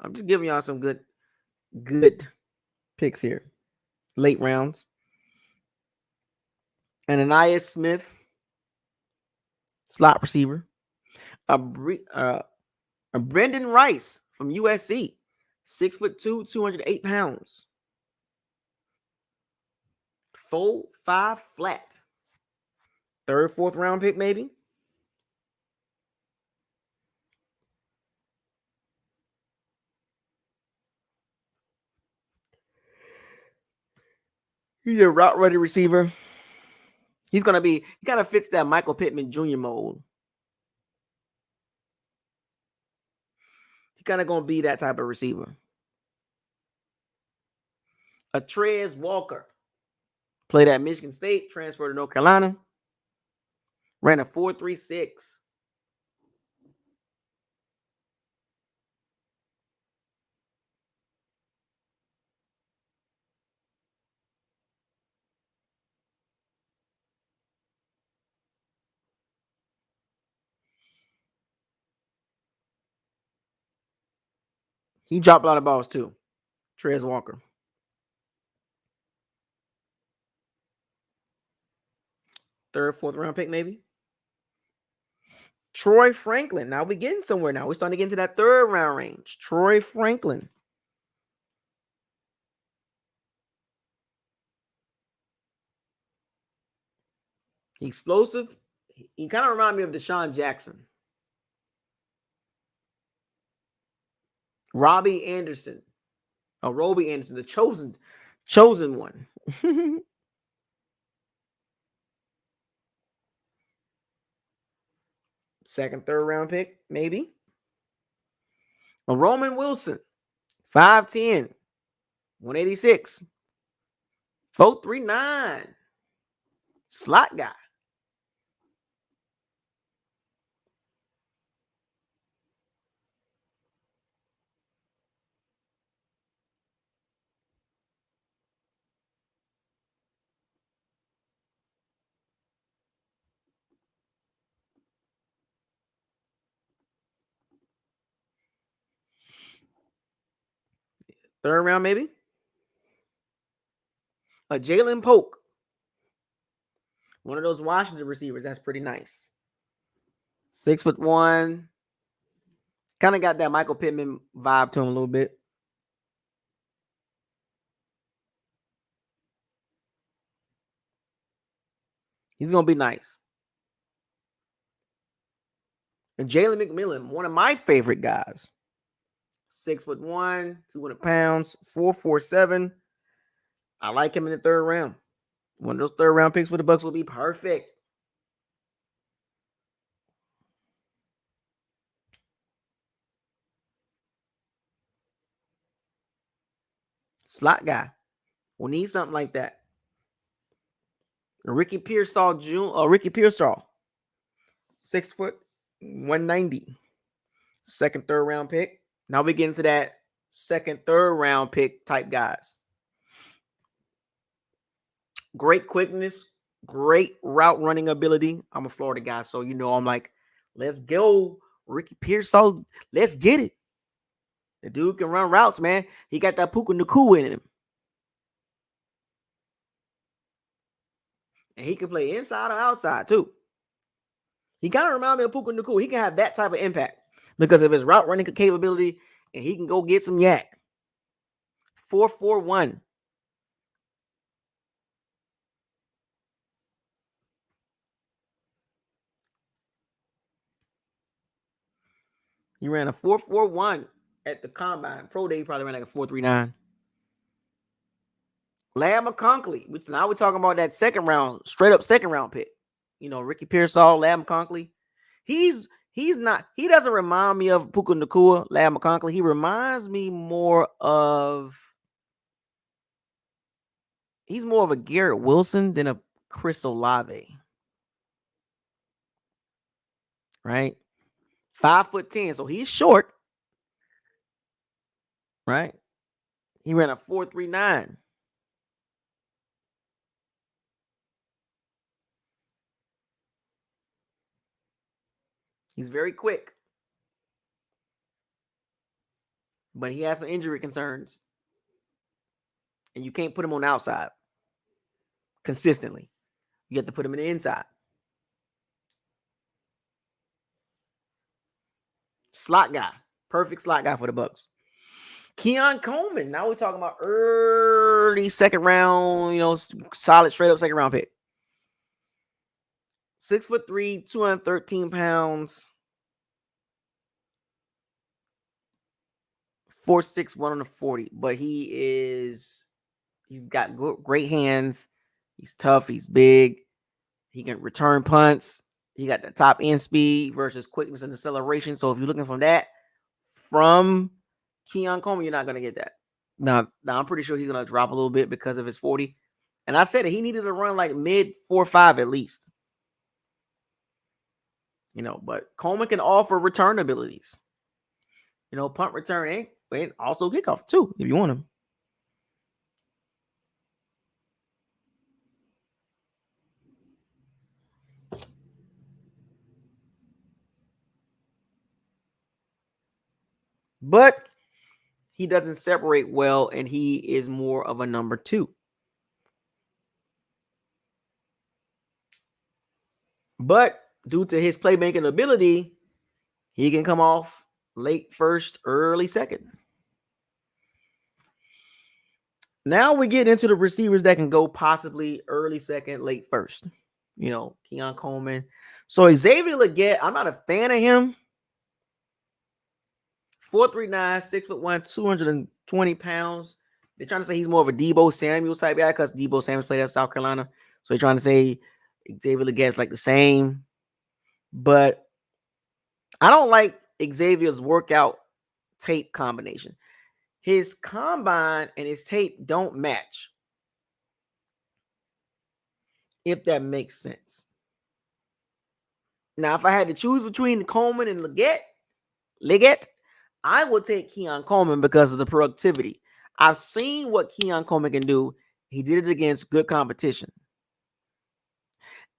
I'm just giving y'all some good picks here. Late rounds. And Ananias Smith, slot receiver. A Brendan Rice from USC, 6'2", 208 pounds. 4.5 flat. Third, fourth round pick, maybe. He's a route ready receiver. He kind of fits that Michael Pittman Jr. mold. He's kind of going to be that type of receiver. A Trez Walker. Played at Michigan State, transferred to North Carolina. Ran a 4.36. He dropped a lot of balls too. Trez Walker. Third, fourth round pick, maybe. Troy Franklin. Now we're getting somewhere now. We're starting to get into that third round range. Troy Franklin. Explosive. He kind of reminds me of Deshaun Jackson. Robbie Anderson. Robbie Anderson, the chosen one. Second, third round pick, maybe. A Roman Wilson, 5'10", 186, 4.39. Slot guy. Third round, maybe. A Jalen Polk. One of those Washington receivers. That's pretty nice. 6'1". Kind of got that Michael Pittman vibe to him a little bit. He's going to be nice. And Jalen McMillan, one of my favorite guys. 6'1", 200 pounds, 4.47. I like him in the third round. One of those third round picks for the Bucs will be perfect. Slot guy. We'll need something like that. Ricky Pearsall, 6 foot, 190. Second, third round pick. Now we get into that second, third round pick type guys. Great quickness, great route running ability. I'm a Florida guy, so I'm like, let's go, Ricky Pearsall. Let's get it. The dude can run routes, man. He got that Puka Nacua in him. And he can play inside or outside, too. He kind of reminds me of Puka Nacua. He can have that type of impact because of his route running capability, and he can go get some yak. 4.41. He ran a 4.41 at the combine. Pro day, he probably ran like a 4.39. Lamb McConkey, which now we're talking about that second round, straight up second round pick. Ricky Pearsall, Lab McConkey. He doesn't remind me of Puka Nacua, Lab McConkey. He reminds me more of he's more of a Garrett Wilson than a Chris Olave. Right? 5'10", so he's short. Right? He ran a 4.39. He's very quick. But he has some injury concerns. And you can't put him on the outside consistently. You have to put him in the inside. Slot guy. Perfect slot guy for the Bucs. Keon Coleman. Now we're talking about early second round, solid straight up second round pick. 6'3", 213 pounds. 4.61 on the 40. But he's got great hands. He's tough. He's big. He can return punts. He got the top end speed versus quickness and acceleration. So if you're looking for that from Keon Coleman, you're not going to get that. Now I'm pretty sure he's going to drop a little bit because of his 40. And I said that he needed to run like mid 4.5 at least. But Coleman can offer return abilities. Punt return and also kickoff too, if you want him. But he doesn't separate well, and he is more of a number 2. But due to his playmaking ability, he can come off late first, early second. Now we get into the receivers that can go possibly early second, late first. Keon Coleman. So Xavier Legette, I'm not a fan of him. 4'3", 6'1", 220 pounds. They're trying to say he's more of a Deebo Samuel type guy because Deebo Samuel played at South Carolina. So they're trying to say Xavier Legette's like the same. But I don't like Xavier's workout tape combination. His combine and his tape don't match. If that makes sense. Now, if I had to choose between Coleman and Legette, I would take Keon Coleman because of the productivity. I've seen what Keon Coleman can do. He did it against good competition.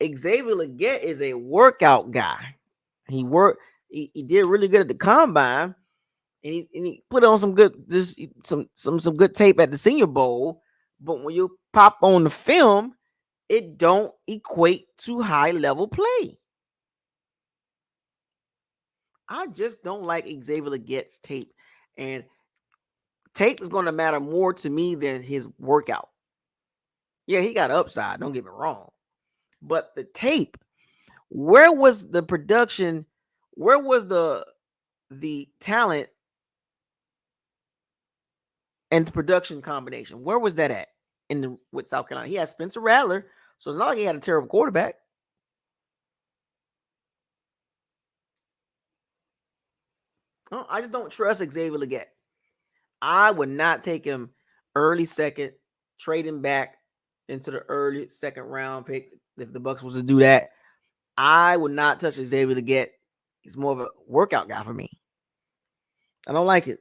Xavier Legette is a workout guy. He did really good at the combine, and he put on some good some good tape at the Senior Bowl. But when you pop on the film, it don't equate to high level play. I just don't like Xavier Legette's tape, and tape is going to matter more to me than his workout. Yeah, he got upside. Don't get me wrong, but the tape. Where was the production? Where was the talent and the production combination? Where was that at with South Carolina? He had Spencer Rattler, so it's not like he had a terrible quarterback. I just don't trust Xavier Legette. I would not take him early second, trade him back into the early second round pick if the Bucs was to do that. I would not touch Xavier Legette. He's more of a workout guy for me. I don't like it.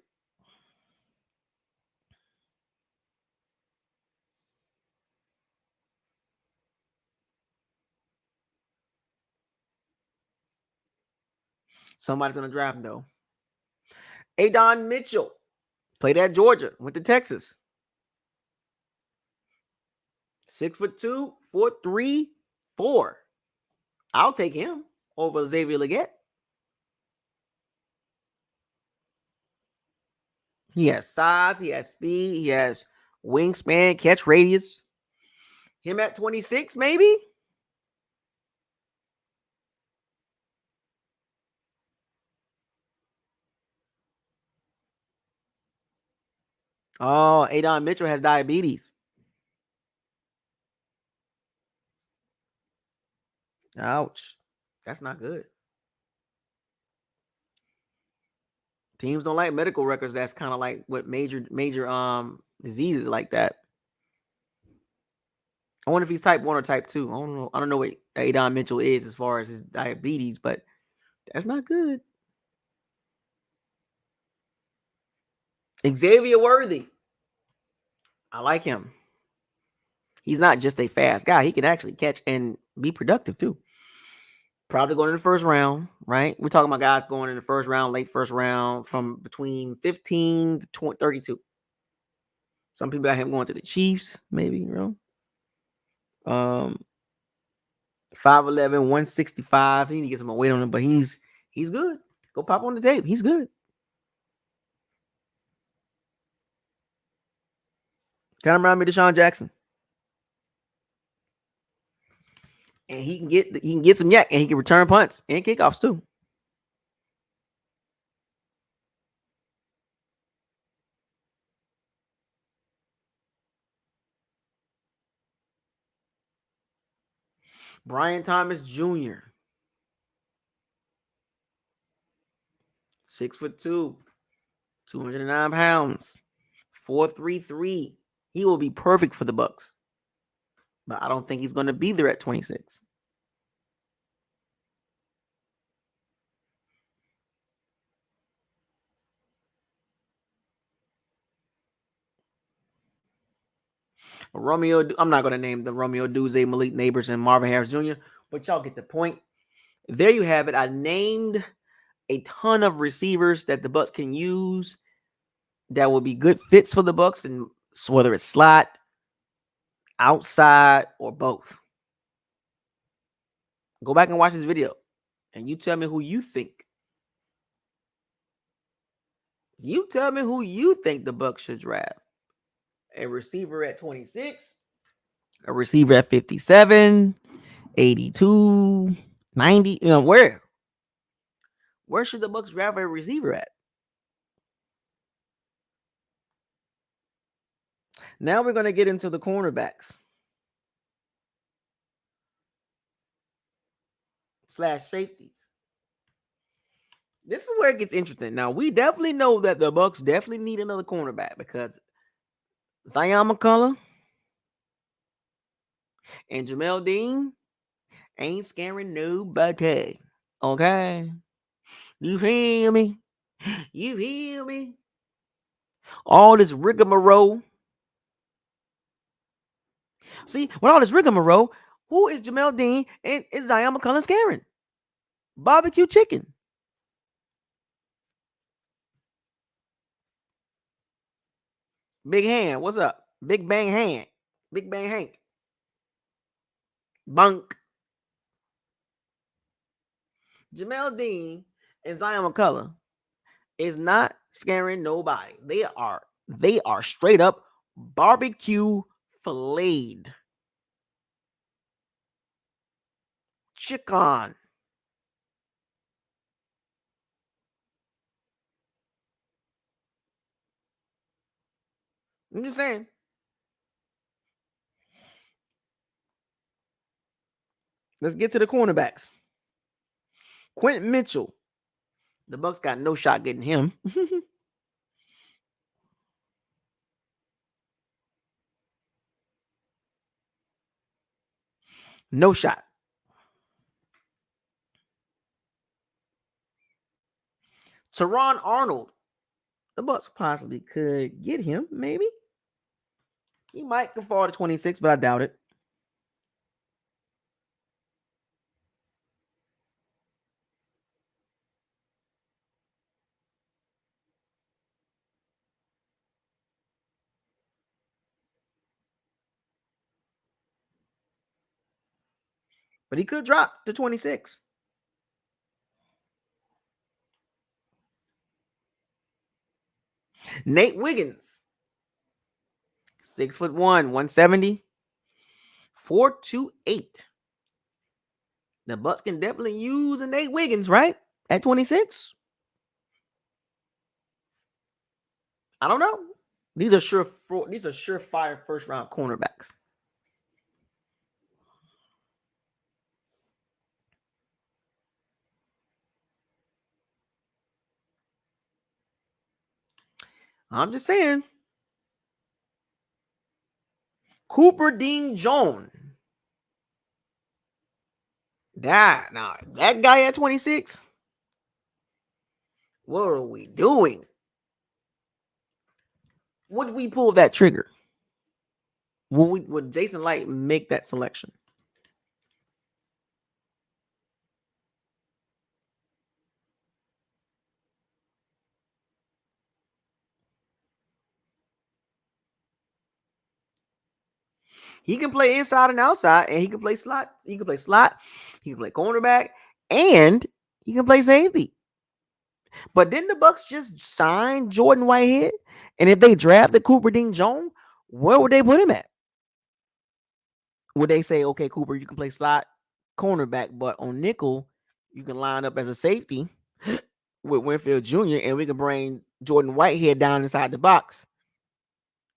Somebody's gonna draft him though. Adon Mitchell played at Georgia, went to Texas. 6'2", 4'3", 4. I'll take him over Xavier Legette. He has size, he has speed, he has wingspan, catch radius. Him at 26, maybe? Oh, Adon Mitchell has diabetes. Ouch. That's not good. Teams don't like medical records. That's kind of like what major diseases like that. I wonder if he's type 1 or type 2. I don't know. I don't know what Adon Mitchell is as far as his diabetes, but that's not good. Xavier Worthy. I like him. He's not just a fast guy. He can actually catch and be productive too. Probably going in the first round, right? We're talking about guys going in the first round, late first round, from between 15 to 32. Some people got him going to the Chiefs, maybe, you know. 5'11", 165. He need to get some more weight on him, but he's good. Go pop on the tape. He's good. Kind of remind me of Deshaun Jackson. And he can get some yak, and he can return punts and kickoffs too. Brian Thomas Jr. 6'2", 209 pounds, 4.33. He will be perfect for the Bucs, but I don't think he's going to be there at 26. I'm not going to name the Romeo Duzé, Malik Neighbors, and Marvin Harris Jr., but y'all get the point. There you have it. I named a ton of receivers that the Bucs can use that will be good fits for the Bucs, and whether it's slot, outside, or both. Go back and watch this video, and you tell me who you think. You tell me who you think the Bucs should draft. A receiver at 26, a receiver at 57, 82, 90. You know, where should the Bucs draft a receiver at? Now we're going to get into the cornerbacks / safeties. This is where it gets interesting. Now, we definitely know that the Bucs definitely need another cornerback because Zion McCullough and Jamel Dean ain't scaring nobody. Okay? You feel me? You feel me? All this rigmarole. See, with all this rigmarole, who is Jamel Dean and is Zion McCullough scaring? Barbecue chicken. Big Hand, what's up? Big Bang Hand. Big Bang Hank. Bunk. Jamel Dean and Zion McCullough is not scaring nobody. They are straight up barbecue filleted chicken. I'm just saying. Let's get to the cornerbacks. Quentin Mitchell. The Bucs got no shot getting him. No shot. Teron Arnold. The Bucs possibly could get him, maybe. He might go far to 26, but I doubt it. But he could drop to 26. Nate Wiggins. 6'1", 170, 4.28. The Bucs can definitely use a Nate Wiggins, right? At 26. I don't know. These are surefire first round cornerbacks. I'm just saying. Cooper Dean Jones. That guy at 26. What are we doing? Would we pull that trigger? Would Jason Light make that selection? He can play inside and outside, and he can play slot. He can play slot. He can play cornerback, and he can play safety. But didn't the Bucks just sign Jordan Whitehead? And if they drafted Cooper Dean Jones, where would they put him at? Would they say, okay, Cooper, you can play slot cornerback, but on nickel, you can line up as a safety with Winfield Jr., and we can bring Jordan Whitehead down inside the box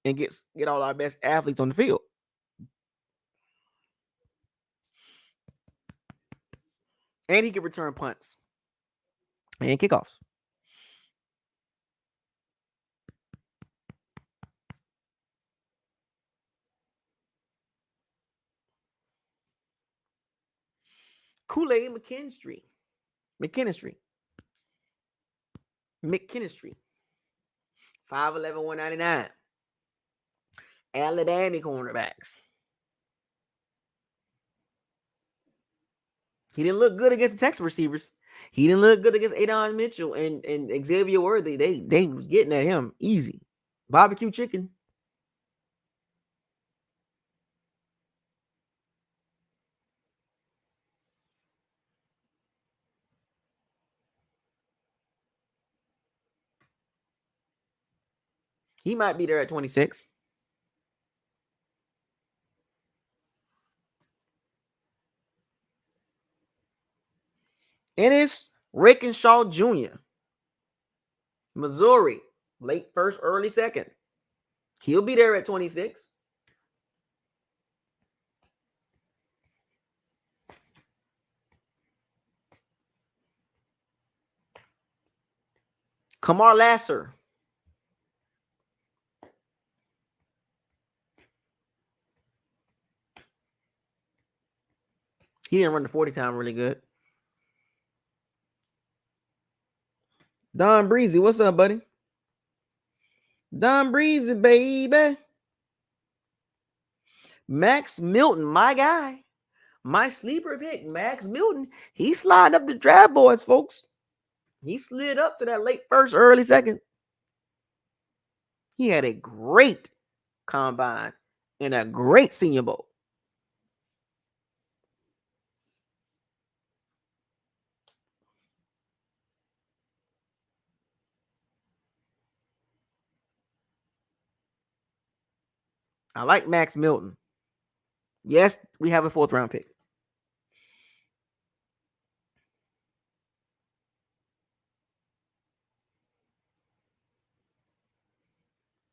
and get all our best athletes on the field. And he can return punts and kickoffs. Kool-Aid McKinstry. McKinstry. 5'11", 199. Alabama cornerbacks. He didn't look good against the Texas receivers. He didn't look good against Adon Mitchell and Xavier Worthy. They was getting at him easy. Barbecue chicken. He might be there at 26. Ennis Rickenshaw Jr. Missouri. Late first, early second. He'll be there at 26. Kamar Lasser. He didn't run the 40 time really good. Don Breezy, what's up, buddy? Don Breezy, baby. Max Milton, my guy. My sleeper pick, Max Milton. He slid up the draft boards, folks. He slid up to that late first, early second. He had a great combine and a great Senior Bowl. I like Max Milton. Yes, we have a 4th round pick.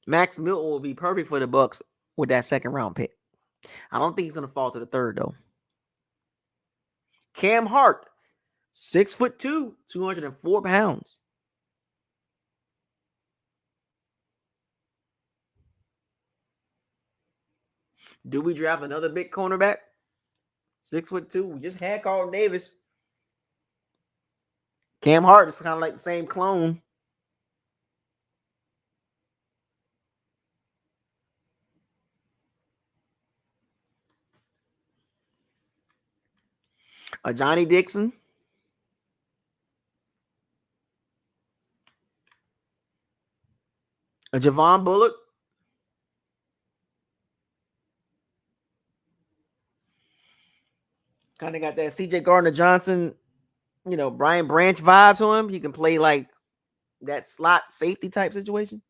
Max Milton will be perfect for the Bucks with that 2nd round pick. I don't think he's going to fall to the 3rd, though. Cam Hart, 6'2", 204 pounds. Do we draft another big cornerback? 6'2". We just had Carlton Davis. Cam Hart is kind of like the same clone. A Johnny Dixon. A Javon Bullock. Kind of got that CJ Gardner-Johnson, Brian Branch vibe to him. He can play like that slot safety type situation.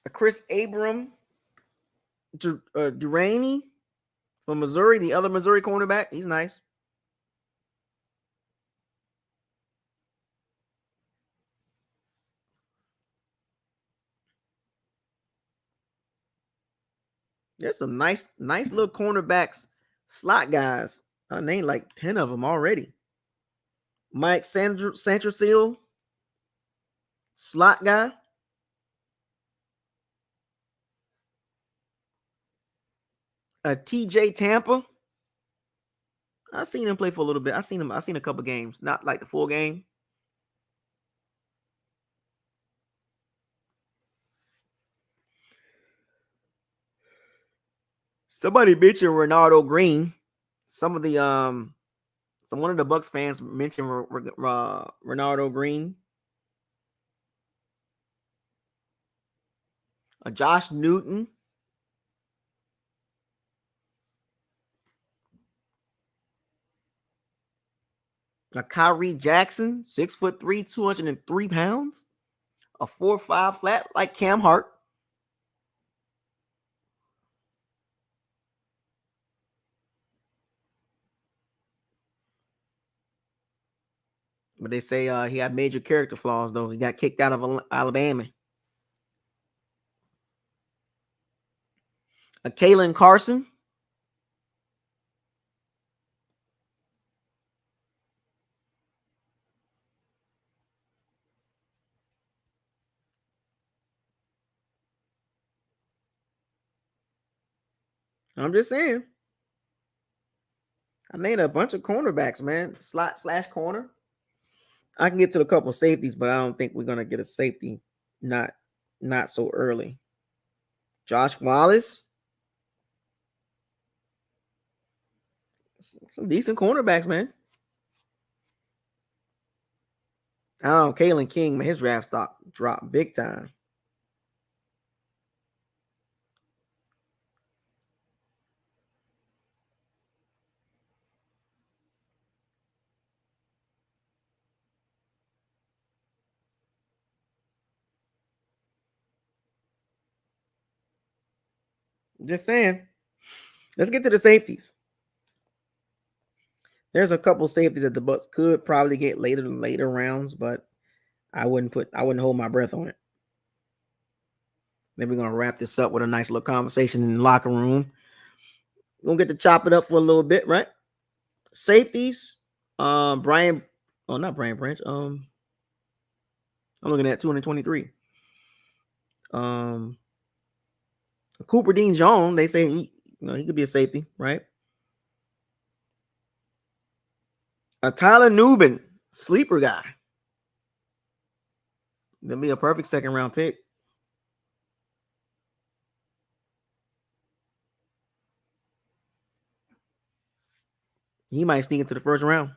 A Chris Abram Duraney from Missouri, the other Missouri cornerback. He's nice. There's some nice little cornerbacks, slot guys I named like 10 of them already. Mike Sanderseal, slot guy. TJ Tampa. I seen him play for a little bit. I seen a couple games, not like the full game. Somebody mentioned Ronaldo Green. Some of the one of the Bucks fans mentioned Ronaldo Green. Josh Newton. Kyrie Jackson, 6'3", 203 pounds. A 4'5" flat like Cam Hart. But they say he had major character flaws, though. He got kicked out of Alabama. Kalen Carson. I'm just saying. I named a bunch of cornerbacks, man. Slot / corner. I can get to a couple of safeties, but I don't think we're gonna get a safety. Not so early. Josh Wallace. Some decent cornerbacks, man. I don't know. Kalen King, man, his draft stock dropped big time. Just saying. Let's get to the safeties. There's a couple safeties that the Bucks could probably get later rounds, but I wouldn't hold my breath on it. Then we're gonna wrap this up with a nice little conversation in the locker room. We're gonna get to chop it up for a little bit, right? Safeties. Brian. Oh, not Brian Branch. I'm looking at 223. Um, Cooper Dean Jones. They say he could be a safety, right? Tyler Nubin, sleeper guy. That'll be a perfect second round pick. He might sneak into the first round.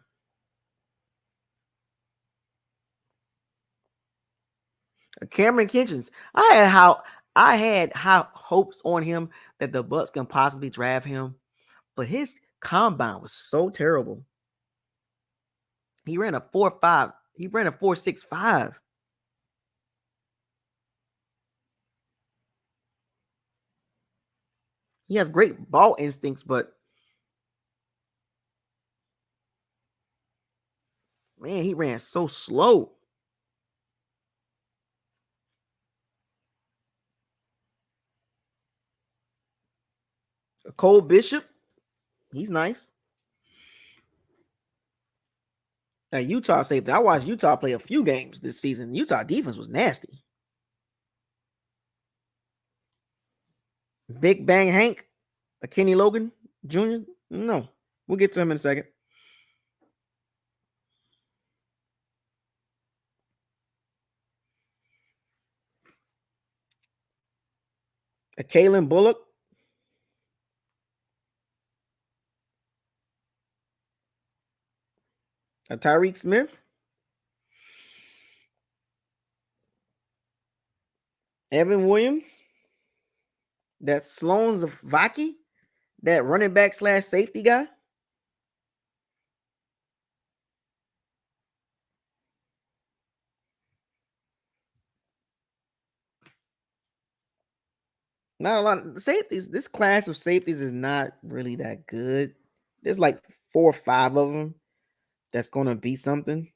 Cameron Kitchens. I had high hopes on him that the Bucks can possibly draft him, but his combine was so terrible. He ran a 4.5. He ran a 4.65. He has great ball instincts, but man, he ran so slow. Cole Bishop, he's nice. Now Utah safety. I watched Utah play a few games this season. Utah defense was nasty. Big Bang Hank, Kenny Logan Jr. No, we'll get to him in a second. Kalen Bullock, Tyreek Smith, Evan Williams, that Sloan Zavaki, that running back / safety guy. Not a lot of safeties. This class of safeties is not really that good. There's like 4 or 5 of them that's going to be something.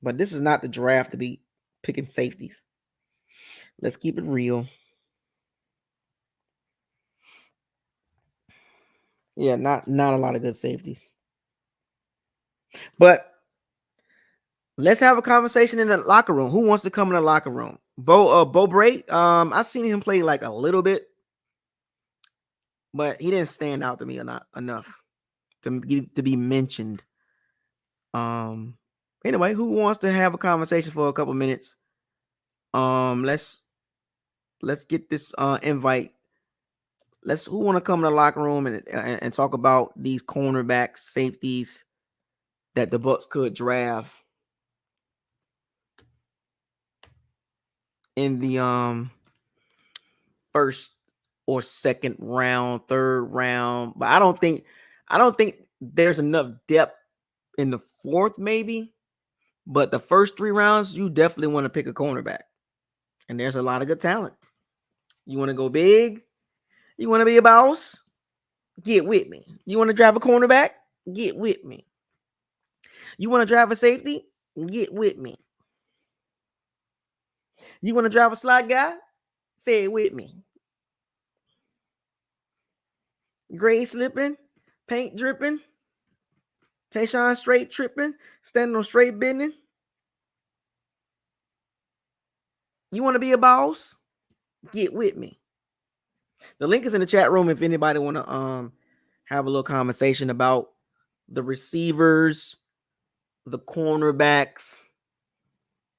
But this is not the draft to be picking safeties. Let's keep it real. Yeah, not a lot of good safeties. But let's have a conversation in the locker room. Who wants to come in the locker room? Bo Bray. I seen him play like a little bit, but he didn't stand out to me enough to be mentioned. Anyway, who wants to have a conversation for a couple minutes? Let's get this invite. Who want to come in the locker room and talk about these cornerbacks, safeties that the Bucs could draft in the first or second round, third round. But I don't think there's enough depth in the fourth, maybe. But the first 3 rounds, you definitely want to pick a cornerback. And there's a lot of good talent. You want to go big? You want to be a boss? Get with me. You want to drive a cornerback? Get with me. You want to drive a safety? Get with me. You want to drive a slot guy? Say it with me. Gray slipping, paint dripping, Tayshaun straight tripping, standing on straight bending. You want to be a boss? Get with me. The link is in the chat room if anybody want to have a little conversation about the receivers, the cornerbacks.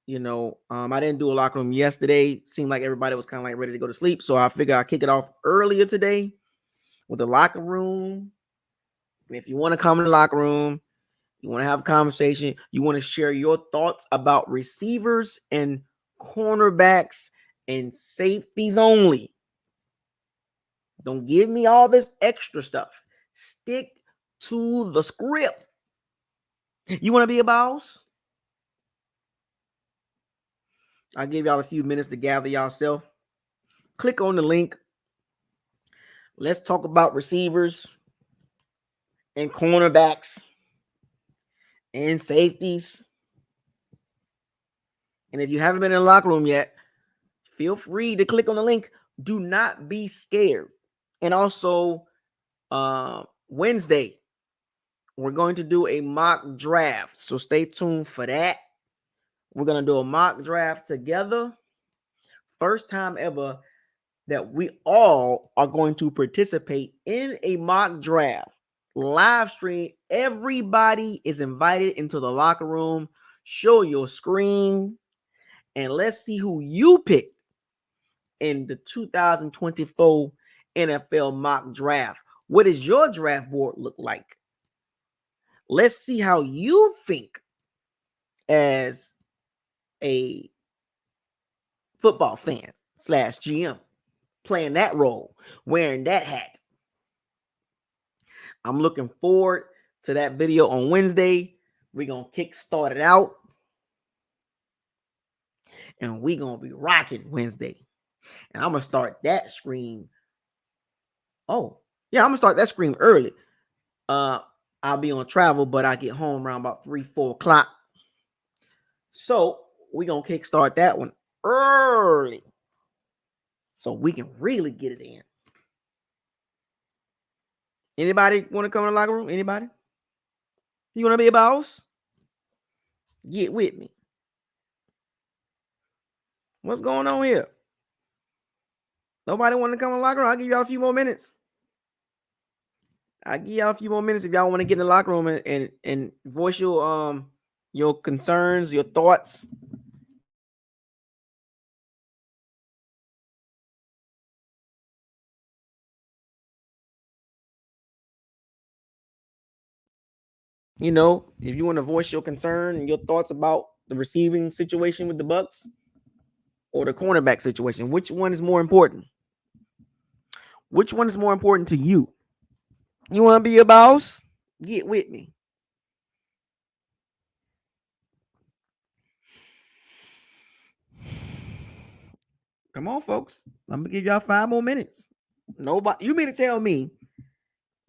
I didn't do a locker room yesterday. Seemed like everybody was kind of like ready to go to sleep. So I figured I'd kick it off earlier today with the locker room. And if you want to come in the locker room, you want to have a conversation, you want to share your thoughts about receivers and cornerbacks and safeties only. Don't give me all this extra stuff. Stick to the script. You want to be a boss? I'll give y'all a few minutes to gather yourself. Click on the link. Let's talk about receivers and cornerbacks and safeties. And if you haven't been in the locker room yet, feel free to click on the link. Do not be scared. And also, Wednesday, we're going to do a mock draft. So stay tuned for that. We're going to do a mock draft together. First time ever that we all are going to participate in a mock draft. Live stream. Everybody is invited into the locker room. Show your screen. And let's see who you pick in the 2024 NFL mock draft. What does your draft board look like? Let's see how you think as a football fan / GM, playing that role, wearing that hat. I'm looking forward to that video on Wednesday. We're going to kickstart it out. And we're going to be rocking Wednesday. And I'm going to start that stream. Oh, yeah, I'm going to start that stream early. I'll be on travel, but I get home around about 3-4 o'clock. So we're going to kickstart that one early so we can really get it in. Anybody want to come in the locker room? Anybody? You want to be a boss? Get with me. What's going on here? Nobody want to come in the locker room? I'll give y'all a few more minutes. If y'all want to get in the locker room and voice your concerns, your thoughts. If you want to voice your concern and your thoughts about the receiving situation with the Bucs or the cornerback situation, which one is more important? Which one is more important to you? You want to be a boss? Get with me. Come on, folks. I'm gonna give y'all 5 more minutes. Nobody, you mean to tell me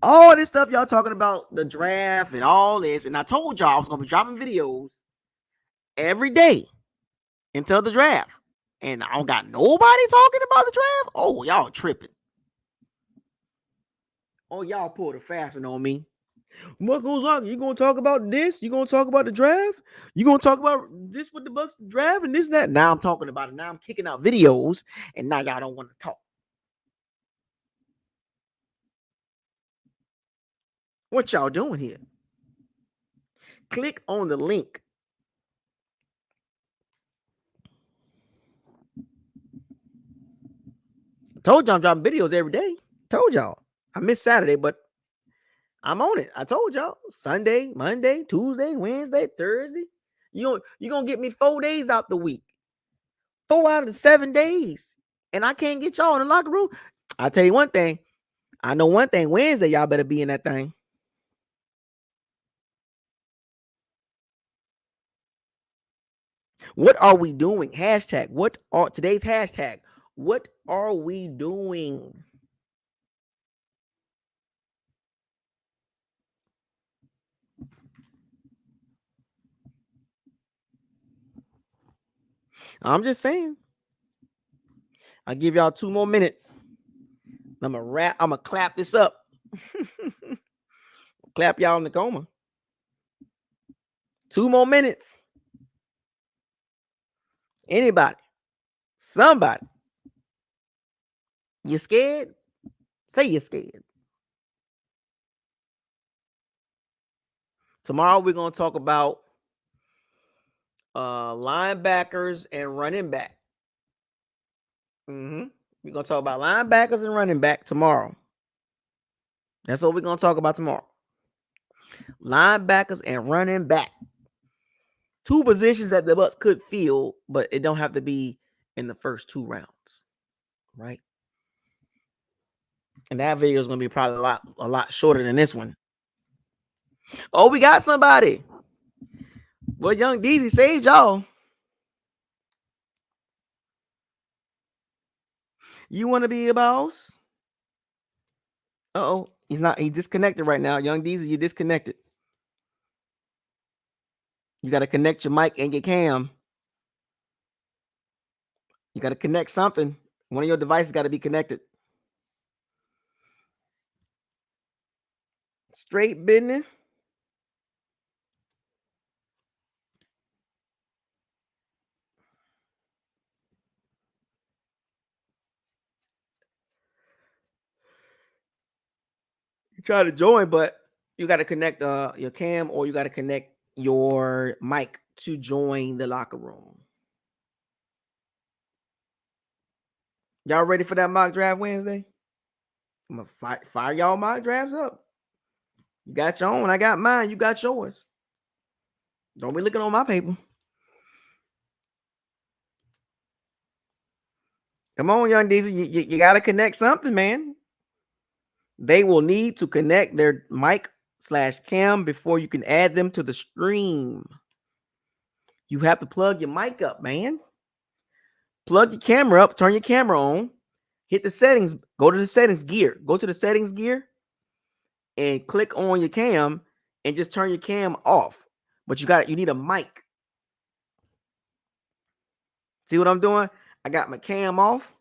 all this stuff y'all talking about the draft and all this, and I told y'all I was gonna be dropping videos every day until the draft, and I don't got nobody talking about the draft? Oh, y'all tripping. Oh, y'all pulled a fast one on me. BucosLocker, you gonna talk about this? You gonna talk about the draft? You gonna talk about this with the Bucks draft and this and that? Now I'm talking about it. Now I'm kicking out videos, and now y'all don't want to talk. What y'all doing here? Click on the link. Told y'all I'm dropping videos every day. Told y'all. I missed Saturday, but I'm on it. I told y'all. Sunday, Monday, Tuesday, Wednesday, Thursday. You gonna get me 4 days out the week. 4 out of the 7 days. And I can't get y'all in the locker room. I'll tell you one thing. I know one thing. Wednesday, y'all better be in that thing. What are we doing? Hashtag. What are today's hashtag? What are we doing? I'm just saying. I'll give y'all 2 more minutes. I'm gonna wrap. I'm gonna clap this up. Clap y'all in the coma. 2 more minutes. Anybody, somebody, you scared? Say you're scared. Tomorrow we're gonna talk about linebackers and running back. We're gonna talk about linebackers and running back tomorrow. That's what we're gonna talk about tomorrow. Linebackers and running back. 2 positions that the Bucks could fill, but it don't have to be in the first 2 rounds, right? And that video is gonna be probably a lot shorter than this one. Oh, we got somebody. Well, Young Deezy saved y'all. You want to be a boss? Uh-oh. He's not. He's disconnected right now. Young Deezy, you disconnected. You got to connect your mic and your cam. You got to connect something. One of your devices got to be connected. Straight business. You try to join, but you got to connect your cam or you got to connect your mic to join the locker room. Y'all ready for that mock draft Wednesday? I'm gonna fire y'all mock drafts up. You got your own. I got mine. You got yours. Don't be looking on my paper. Come on, Young Diesel. You got to connect something, man. They will need to connect their mic/cam before you can add them to the stream. You have to plug your mic up, man. Plug your camera up, turn your camera on, hit the settings, go to the settings gear, go to the settings gear and click on your cam and just turn your cam off. But you need a mic. See what I'm doing? I got my cam off,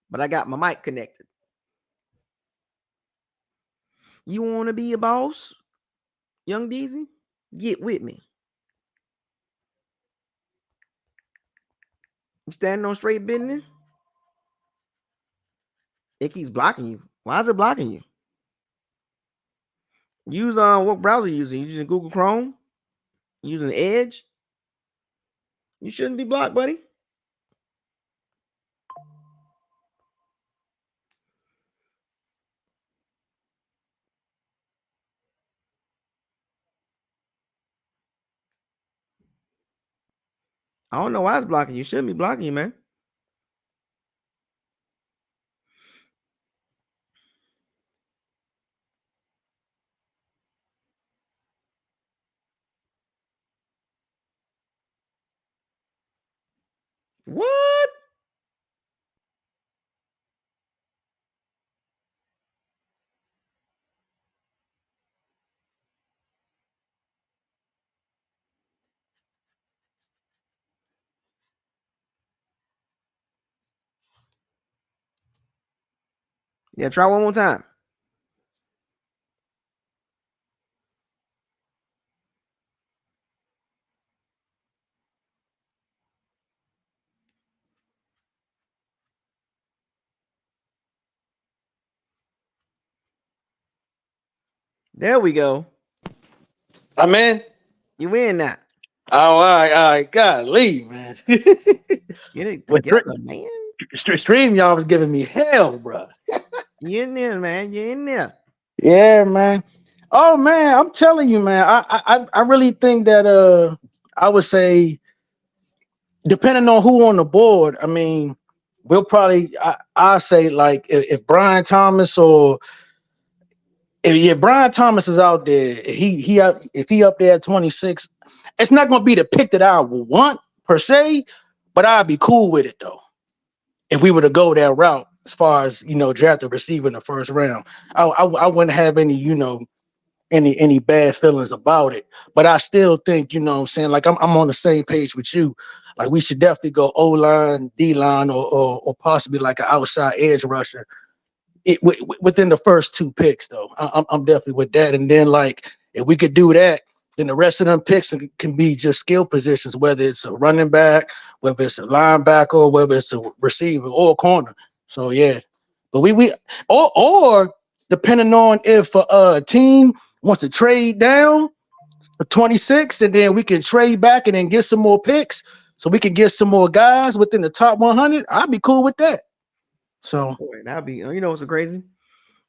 but I got my mic connected. You want to be a boss, Young Deezy? Get with me. You standing on straight business? It keeps blocking you. Why is it blocking you? Use what browser you using? You using Google Chrome? Using Edge? You shouldn't be blocked, buddy. I don't know why it's blocking you. Shouldn't be blocking you, man. What? Yeah, try one more time. There we go. I'm in. You in now. Oh, all right. Golly, man. Get it With together, man. stream, y'all was giving me hell, bro. You in there, man. You in there. Yeah, man. Oh man, I'm telling you, man. I really think that I would say depending on who on the board, I mean, we'll probably I say like if Brian Thomas or if yeah, Brian Thomas is out there, he out if he up there at 26, it's not gonna be the pick that I would want per se, but I'd be cool with it though. If we were to go that route as far as draft a receiver in the first round, I wouldn't have any any bad feelings about it. But I still think, what I'm saying, like I'm on the same page with you. Like we should definitely go O line, D line, or possibly like an outside edge rusher. Within the first two picks, though, I'm definitely with that. And then like if we could do that, then the rest of them picks can be just skill positions, whether it's a running back, whether it's a linebacker, whether it's a receiver or a corner. So yeah, but we or depending on if a team wants to trade down for 26, and then we can trade back and then get some more picks, so we can get some more guys within the top 100. I'd be cool with that. So Boy, that'd be. You know what's so crazy?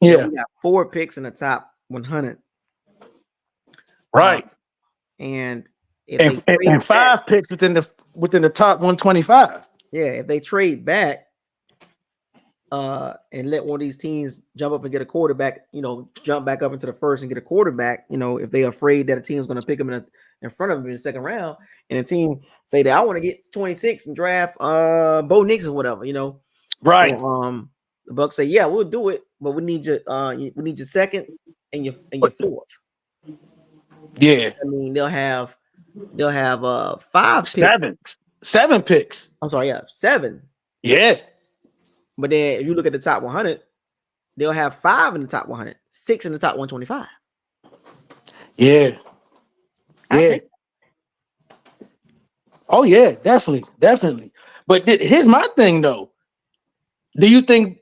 That yeah, we got 4 picks in the top 100. right. And if they And trade back, 5 picks within the top 125. yeah, if they trade back, and let one of these teams jump up and get a quarterback, jump back up into the first and get a quarterback, if they're afraid that a team's going to pick them in front of them in the second round, and a team say that I want to get 26 and draft Bo Nix or whatever, Right. So, the Bucs say, yeah, we'll do it, but we need your second and your fourth. Yeah. I mean, they'll have 5 picks. 7 picks. I'm sorry, yeah, 7. Yeah. But then if you look at the top 100, they'll have 5 in the top 100, 6 in the top 125. Yeah. Yeah. Oh yeah, definitely. But here's my thing though. Do you think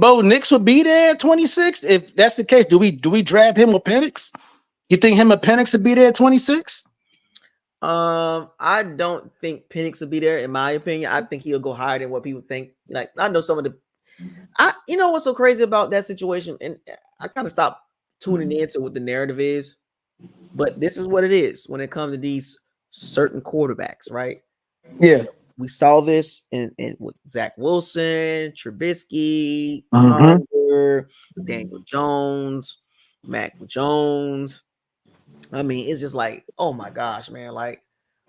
Bo Nix would be there at 26? If that's the case, do we draft him or Penix? You think him or Penix would be there at 26? I don't think Penix will be there. In my opinion, I think he'll go higher than what people think. Like I know some of you know what's so crazy about that situation, and I kind of stopped tuning into what the narrative is. But this is what it is when it comes to these certain quarterbacks, right? Yeah. We saw this in with Zach Wilson, Trubisky, Hunter, Daniel Jones, Mac Jones. I mean, it's just like, oh my gosh, man. Like,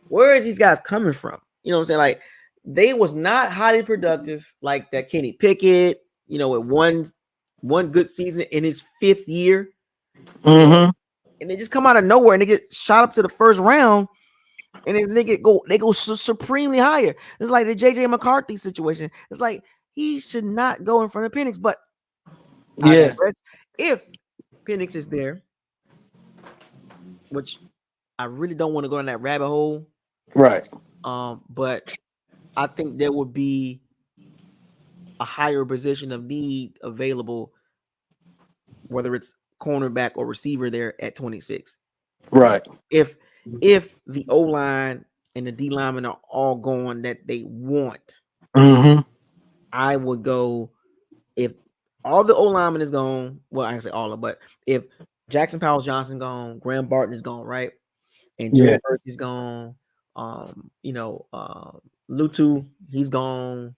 where is these guys coming from? You know what I'm saying? Like, they was not highly productive like that Kenny Pickett, with one good season in his 5th year. Mm-hmm. And they just come out of nowhere and they get shot up to the first round. And then they go supremely higher. It's like the JJ McCarthy situation. It's like he should not go in front of Penix. But yeah, if Penix is there, which I really don't want to go down that rabbit hole, right? But I think there would be a higher position of need available, whether it's cornerback or receiver there at 26. Right. If the O line and the D linemen are all going that they want, I would go. If all the O linemen is gone, well, I can say all of, but if Jackson Powell Johnson gone, Graham Barton is gone, right, and Jalen Hurts is gone, Lutu, he's gone.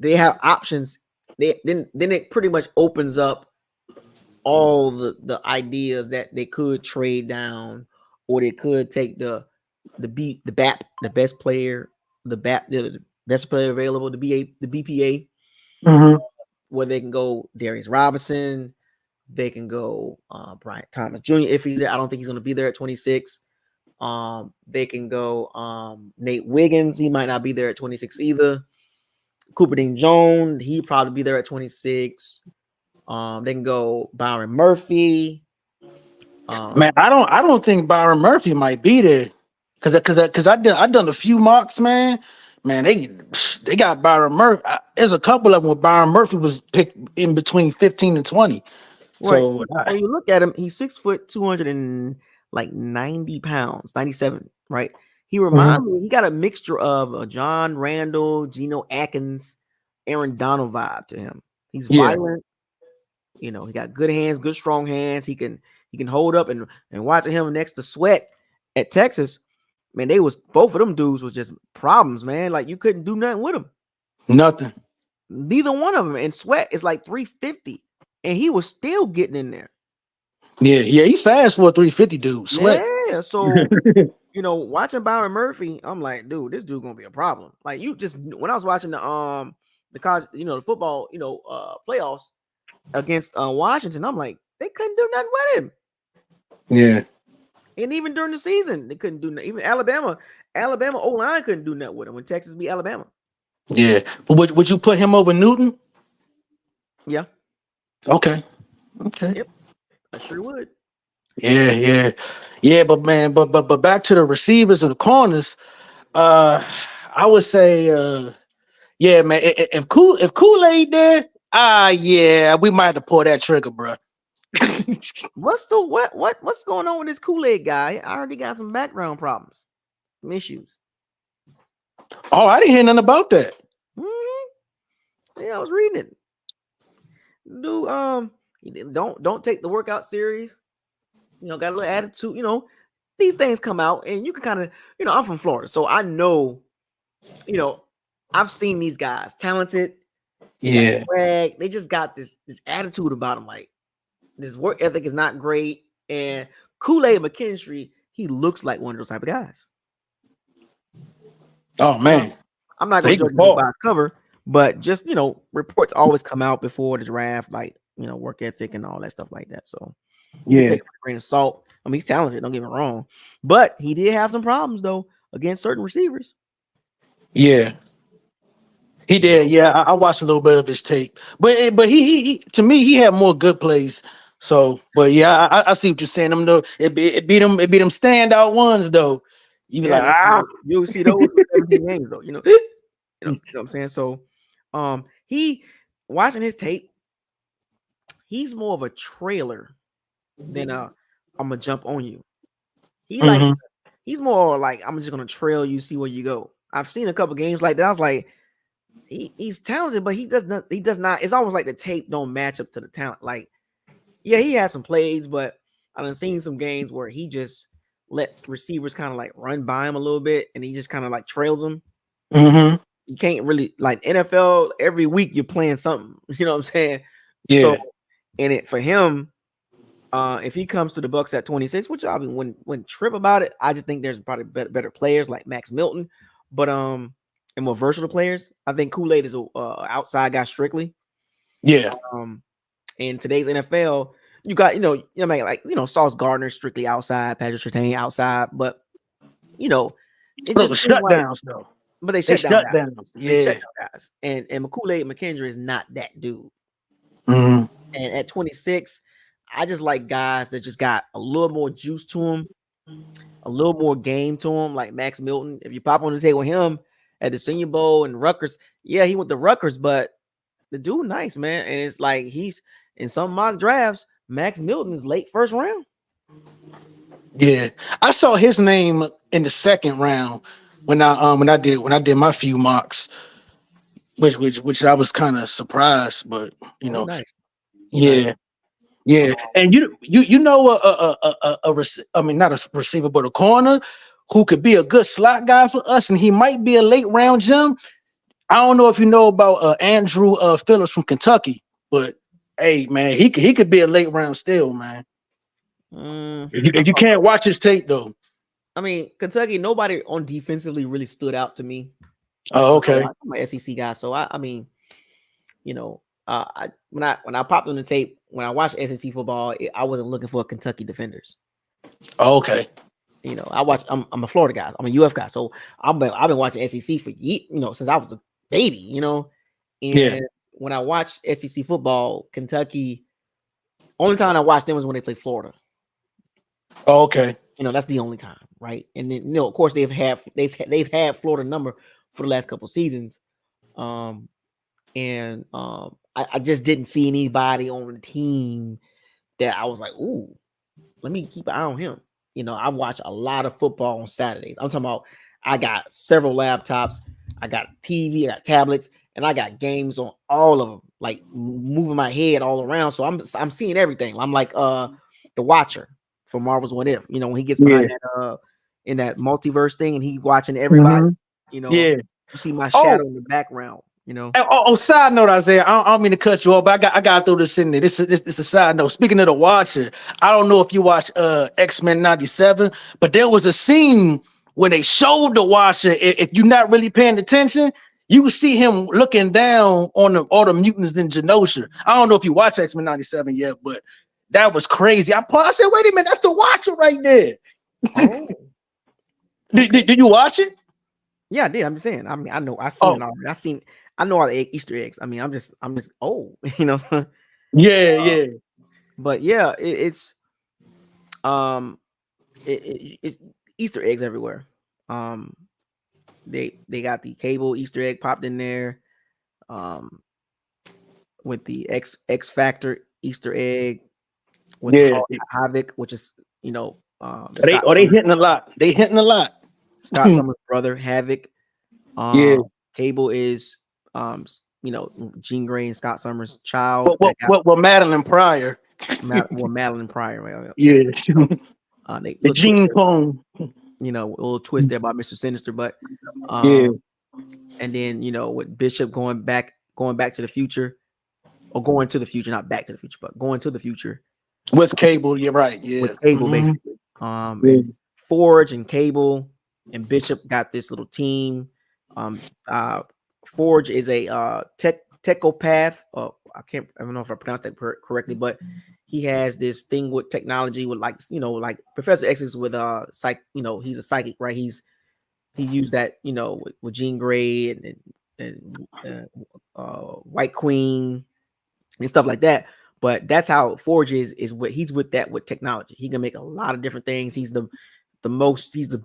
They have options. Then it pretty much opens up all the ideas that they could trade down, or they could take the best player, the best player available, the BPA, where they can go Darius Robinson, they can go Brian Thomas Jr. if he's there. I don't think he's going to be there at 26. They can go Nate Wiggins. He might not be there at 26 either. Cooper Dean Jones, he'd probably be there at 26. They can go Byron Murphy. Man, I don't think Byron Murphy might be there because I done a few mocks, man. Man, they got Byron Murphy. There's a couple of them where Byron Murphy was picked in between 15 and 20. Right. So When you look at him, he's 6 foot, 290 pounds, 97. Right. He mhm. reminds me. He got a mixture of John Randall, Geno Atkins, Aaron Donald vibe to him. He's Yeah, violent. He got good hands, good strong hands. He can hold up and watching him next to Sweat at Texas. Man, they was both of them dudes was just problems, man. Like you couldn't do nothing with them. nothing. Neither one of them. And Sweat is like 350, and he was still getting in there. Yeah, yeah, he fast for a 350 dude. Sweat. Yeah. So watching Byron Murphy, I'm like, dude, this dude gonna be a problem. Like you just when I was watching the college, the football, playoffs against Washington, I'm like, they couldn't do nothing with him. Yeah, And even during the season, they couldn't do nothing. Even Alabama O-line couldn't do nothing with him when Texas beat Alabama. yeah. But would you put him over Newton? Yeah. Okay, okay. Yep. I sure would. Yeah, yeah, yeah. But man, but back to the receivers and the corners. Uh, I would say, yeah, man. If Kool-Aid there, yeah, we might have to pull that trigger, bro. What's going on with this Kool-Aid guy? I already got some background problems, some issues. Oh, I didn't hear nothing about that. Yeah, I was reading it. Dude, don't take the workout serious. Got a little attitude. These things come out, and you can kind of, I'm from Florida, so I know, I've seen these guys talented. They got Yeah. swag. They just got this attitude about them. Like this work ethic is not great. And Kool-Aid McKinstry, he looks like one of those type of guys. Oh man. I'm not So gonna he can judge him by fall. his cover, but just reports always come out before the draft, like work ethic and all that stuff like that. So you can Yeah. take it with a grain of salt. I mean, he's talented, don't get me wrong, but he did have some problems though against certain receivers. Yeah. He You know, did. Yeah, I watched a little bit of his tape, but he to me he had more good plays. So, but yeah, I see what you're saying. Them though, it be them standout ones though. You be yeah, like, and you'll see those for 17 games though. You know what I'm saying. So, he watching his tape, he's more of a trailer than I'm gonna jump on you. He like mm-hmm. he's more like I'm just gonna trail you, see where you go. I've seen a couple games like that. I was like, he's talented, but he does not. He does not. It's almost like the tape don't match up to the talent. Like, yeah, he has some plays, but I done seen some games where he just let receivers kind of like run by him a little bit, and he just kind of like trails them. Mm-hmm. You can't really like NFL. Every week you're playing something. You know what I'm saying? So, Yeah. and it for him, if he comes to the Bucks at 26, which I mean, when trip about it, I just think there's probably better players like Max Milton, but and more versatile players. I think Kool-Aid is a outside guy strictly. Yeah. In today's NFL, you got Sauce Gardner strictly outside, Patrick Surtain outside, but it Those are just seems like, shutdowns though. but they They shut down guys. shutdowns. They shut Yeah. down guys, and Kool-Aid McKendry is not that dude. Mm-hmm. And at 26, I just like guys that just got a little more juice to them, a little more game to him, like Max Milton. If you pop on the table with him at the Senior Bowl and Rutgers, yeah, he went to Rutgers, but the dude nice, man. And it's like he's in some mock drafts, Max Milton is late first round. Yeah. I saw his name in the second round when I did my few mocks, which I was kind of surprised, but you Oh, he know, nice. He nice. yeah. Yeah, and you know I mean not a receiver but a corner who could be a good slot guy for us, and he might be a late round gem. I don't know if you know about Andrew Phillips from Kentucky, but hey man, he could be a late round still, man. If you can't watch his tape though. I mean, Kentucky, nobody on defensively really stood out to me. Oh, okay. I'm an SEC guy, so I mean, when I popped on the tape when I watched SEC football, I wasn't looking for Kentucky defenders. Oh, okay. I'm a Florida guy. I'm a UF guy, so I've been watching SEC for since I was a baby. Yeah. And when I watched SEC football, Kentucky, only time I watched them was when they played Florida. Oh, okay. That's the only time, right? And then of course they've had Florida number for the last couple seasons. I just didn't see anybody on the team that I was like, ooh, let me keep an eye on him. I watch a lot of football on Saturdays. I'm talking about I got several laptops, I got TV, I got tablets, and I got games on all of them, like moving my head all around. So I'm seeing everything. I'm like the watcher for Marvel's What If. When he gets Yeah. behind that in that multiverse thing and he watching everybody, Mhm. you know, Yeah. you see my Oh, shadow in the background. side note, Isaiah, I don't mean to cut you off, but I got to throw this in there. This is a side note. Speaking of the Watcher, I don't know if you watch X-Men 97, but there was a scene when they showed the Watcher. If you're not really paying attention, you see him looking down on all the mutants in Genosha. I don't know if you watch X-Men 97 yet, but that was crazy. I said, wait a minute, that's the Watcher right there. Oh, Did, okay. did, did you watch it? Yeah, I did. I'm just saying. I mean, I know. I seen it Oh, already. I know all the Easter eggs. I mean, I'm just old, yeah, Uh, yeah. but yeah, um, it's Easter eggs everywhere. Um, they got the cable Easter egg popped in there. Um, with the X Factor Easter egg with Yeah. Havoc, which is They Scott they Summers, hitting a lot. They hitting a lot. Scott Summers' brother Havoc. Yeah. Cable is Jean Grey and Scott Summers' child What that what got what what Madeline Pryor? Madeline Pryor. Right? Yeah. They The little twist gene there, clone. a little twist there by Mr. Sinister, but Yeah. um, and then with Bishop going back to the future, or going to the future, not back to the future, but going to the future With Cable, you're right. with Yeah. Cable Mhm. basically. Yeah. And Forge and Cable and Bishop got this little team. Uh, Forge is a techopath. I don't know if I pronounced that correctly, but he has this thing with technology with like Professor X is with he's a psychic, right? He used that with Jean Grey and White Queen and stuff like that. But that's how Forge is what he's with that with technology. He can make a lot of different things. He's the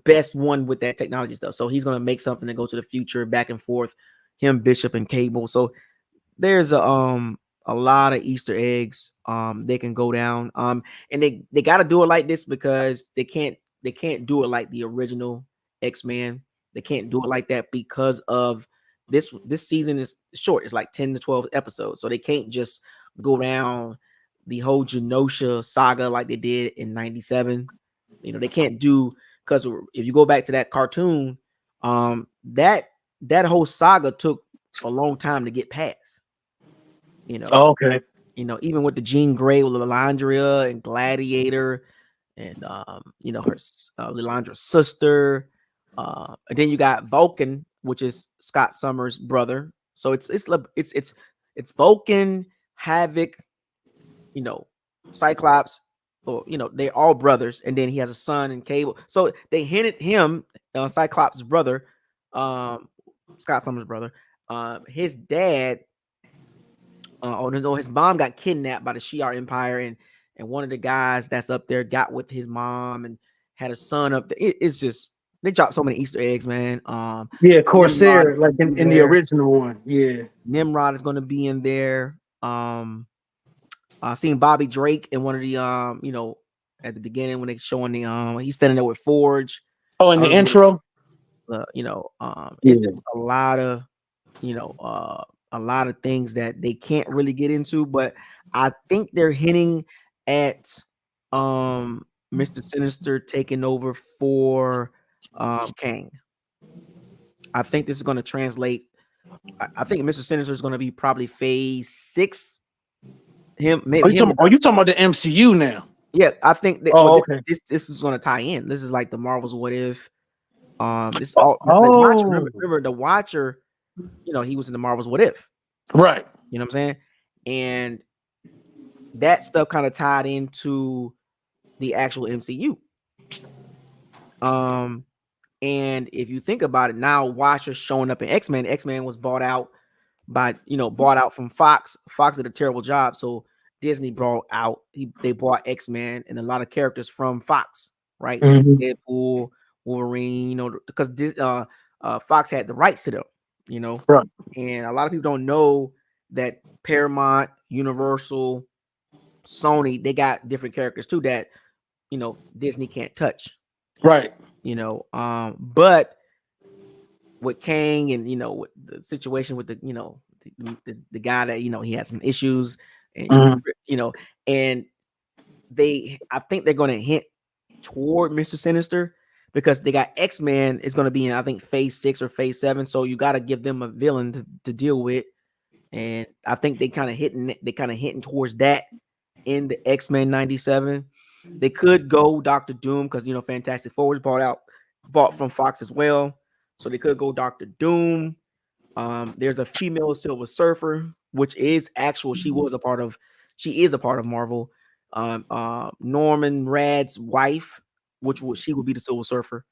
best one with that technology stuff. So he's gonna make something to go to the future, back and forth. Him, Bishop, and Cable. So there's a lot of Easter eggs they can go down. And they got to do it like this because they can't do it like the original X-Men. They can't do it like that because of this season is short. It's like 10 to 12 episodes. So they can't just go down the whole Genosha saga like they did in 97. They can't do, because if you go back to that cartoon, that whole saga took a long time to get past. You know, Oh, okay. even with the Jean Grey with Lilandria and Gladiator, and her Lilandra's sister. And then you got Vulcan, which is Scott Summers' brother. So it's Vulcan, Havoc, Cyclops, or they're all brothers, and then he has a son in Cable. So they hinted him, Cyclops' brother, um, Scott Summers' brother, his dad. No, his mom got kidnapped by the Shi'ar Empire, and one of the guys that's up there got with his mom and had a son up there. It's just they dropped so many Easter eggs, man. Yeah, Nimrod is Corsair, like gonna be in the there. original one. Yeah. Nimrod is going to be in there. I seen Bobby Drake in one of the at the beginning when they showing he's standing there with Forge. Oh, in the Earlier, intro. it's Yeah. just you know uh a lot of things that they can't really get into, but I think they're hinting at Mr. Sinister taking over for Kang. I think this is going to translate. I think Mr. Sinister is going to be probably phase 6. Him, Are maybe you him. talking? Are you talking about the MCU now? Yeah, I think that. Well, Oh, this okay. this this is going to tie in. This is like the Marvels What If. This is all the Watcher. Oh, Remember the Watcher. He was in the Marvels What If. right. You know what I'm saying? And that stuff kind of tied into the actual MCU. Um, and if you think about it, now Watcher's showing up in X-Men. X-Men was bought out from Fox. Fox did a terrible job, so Disney they bought X-Men and a lot of characters from Fox, right? Mhm. Deadpool, Wolverine, because Fox had the rights to them, Right. and a lot of people don't know that Paramount, Universal, Sony, they got different characters too that Disney can't touch. Right. But with Kang and with the situation with the guy that he had some issues and and I think they're going to hint toward Mr. Sinister because they got X-Men is going to be in I think phase 6 or phase 7, so you got to give them a villain to deal with, and I think they kind of hitting towards that in the X-Men 97. They could go Doctor Doom because Fantastic Four was bought from Fox as well. So they could go Doctor Doom. There's a female Silver Surfer, which is actual. She is a part of Marvel. Norman Rad's wife, she would be the Silver Surfer.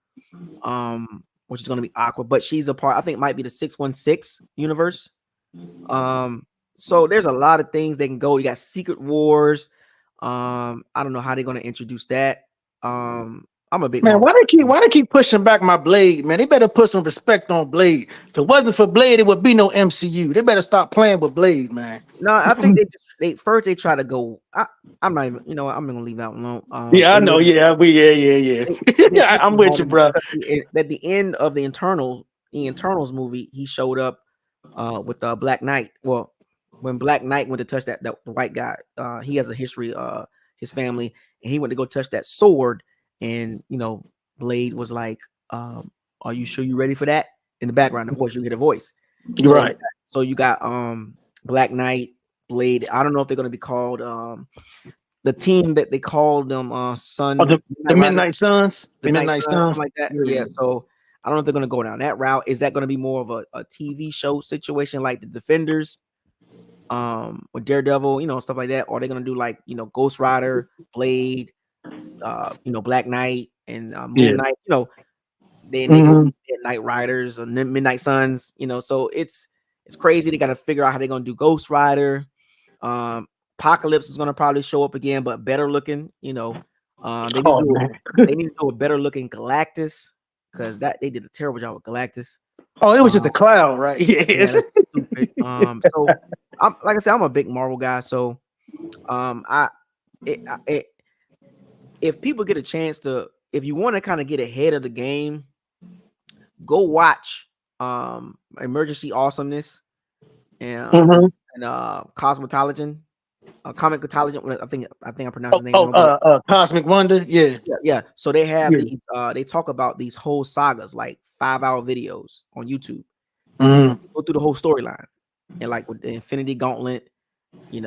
Which is going to be Aqua, but she's a part. I think it might be the 616 universe. So there's a lot of things they can go. You got Secret Wars. I don't know how they're going to introduce that. I'm a big man. Marvel Why they keep pushing back my Blade, man? They better put some respect on Blade. If it wasn't for Blade, it would be no MCU. They better stop playing with Blade, man. No, I think they try to go. I'm not even. I'm gonna leave that alone. Yeah, I And know. then Yeah, they yeah. I'm with you, bro. at the end of the Internals movie, he showed up with Black Knight. Well, when Black Knight went to touch that the white guy, he has a history. His family, and he went to go touch that sword, and Blade was like, "Are you sure you're ready for that?" In the background, of course, you get a voice. So, Right. So you got Black Knight, Blade. I don't know if they're gonna be called the team that they called them Sun The Midnight Suns. The Midnight Midnight Sun, Suns. something like that. Yeah. So I don't know if they're gonna go down that route. Is that gonna be more of a TV show situation like the Defenders? With Daredevil, stuff like that, or are they gonna do like Ghost Rider, Blade, Black Knight, and Moon Knight? Then they go Night Riders or Midnight Suns. So it's crazy. They got to figure out how they're gonna do Ghost Rider. Apocalypse is gonna probably show up again, but better looking. They need to do a better looking Galactus because they did a terrible job with Galactus. Oh, it was just a cloud, right? Yeah, Yes. that's stupid. So I'm like I said, I'm a big Marvel guy. So if people get a chance if you want to kind of get ahead of the game, go watch Emergency Awesomeness and Cosmetology. Comic-Cotology. I think I pronounced his name wrong. Cosmic Wonder. Yeah. Yeah. So they have these. They talk about these whole sagas, like 5-hour videos on YouTube. Go through the whole storyline, and like with the Infinity Gauntlet, they